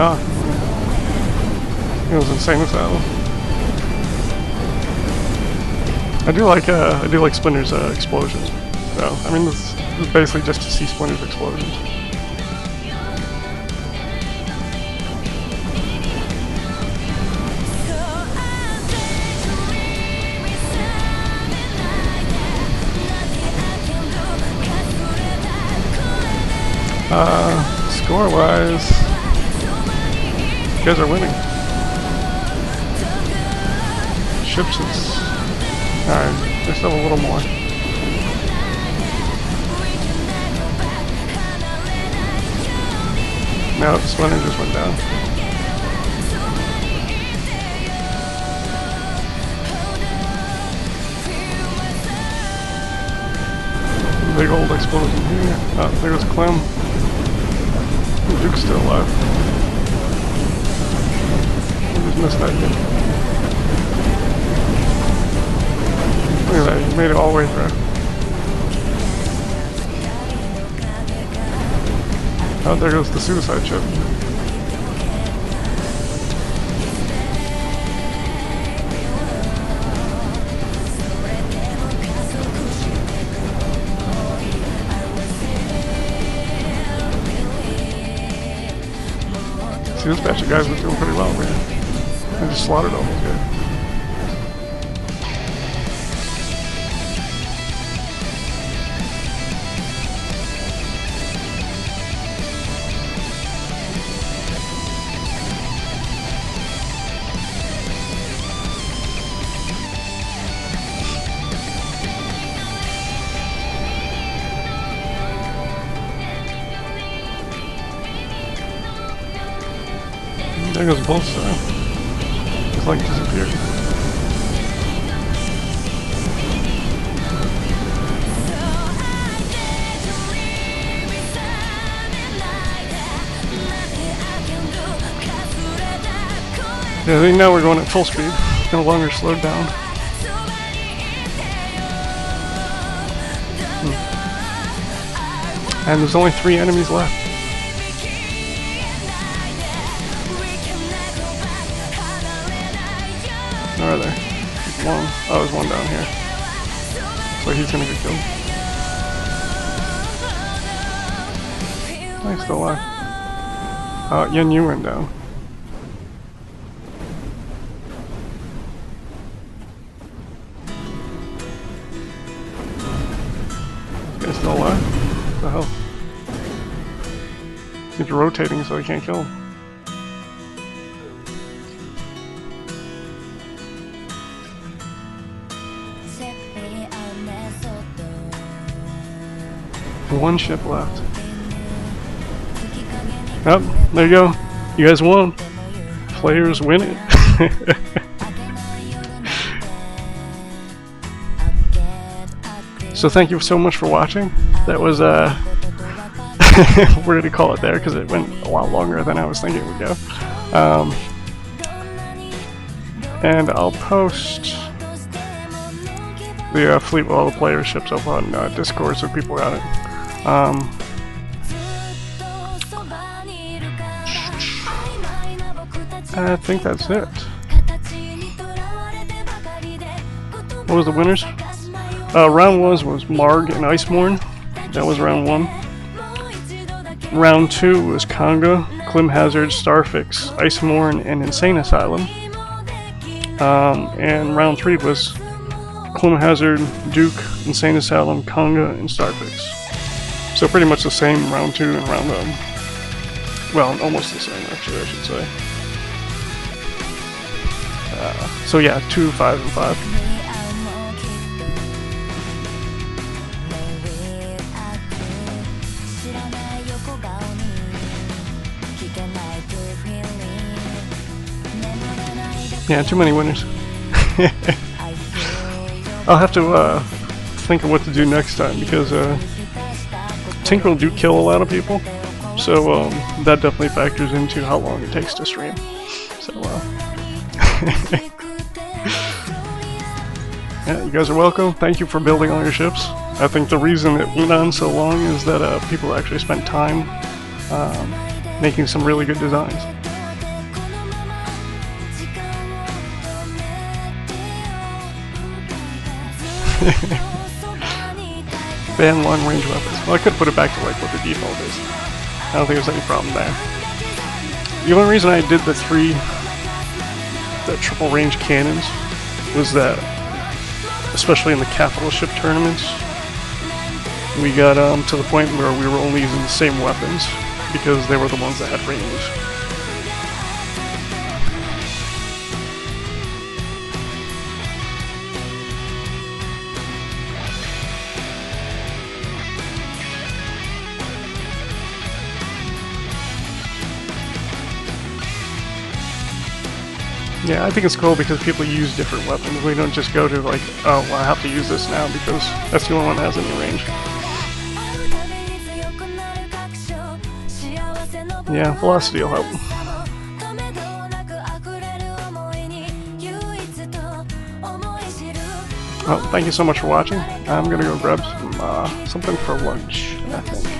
Ah, it was insane with that one. I do like Splinter's explosions. So I mean, this is basically just to see Splinter's explosions. Score-wise, you guys are winning. Ships is... Alright, there's still a little more. No, the Splinter just went down. Big old explosion here. Oh, there goes Clem. Nukes still alive. I just missed that dude. Look at that, he made it all the way through. Oh, there goes the suicide ship. See, this batch of guys was doing pretty well, man. I just slaughtered all those guys. There goes both sides. It's like disappeared. Yeah, I think now we're going at full speed. It's no longer slowed down. And there's only 3 enemies left. Where are they? One. Oh, there's one down here. So he's gonna get killed. He's still alive. Yen Yu went down. This guy's still alive? What the hell? He's rotating so he can't kill him. One ship left. Oh, there you go. You guys won. Players win it. So thank you so much for watching. That was we're gonna call it there because it went a lot longer than I was thinking it would go. And I'll post the fleet with all the player ships up on Discord so people got it. I think that's it. What was the winners? Round 1 was Marg and Iceborne. That was round 1. Round 2 was Conga, Clim Hazard, Starfix, Iceborne, and Insane Asylum. And round 3 was Clim Hazard, Duke, Insane Asylum, Conga, and Starfix. So pretty much the same round 2 and round 1. Well, almost the same actually, I should say. So yeah, 2, 5, and 5. Yeah, too many winners. I'll have to think of what to do next time because Tinkrell do kill a lot of people, so that definitely factors into how long it takes to stream. So yeah, you guys are welcome. Thank you for building all your ships. I think the reason it went on so long is that people actually spent time making some really good designs. Ban long range weapons. Well, I could put it back to like what the default is. I don't think there's any problem there. The only reason I did the triple range cannons was that, especially in the capital ship tournaments, we got to the point where we were only using the same weapons because they were the ones that had range. Yeah, I think it's cool because people use different weapons. We don't just go to like, oh, well, I have to use this now because that's the only one that has any range. Yeah, velocity will help. Well, thank you so much for watching. I'm gonna go grab some something for lunch, I think.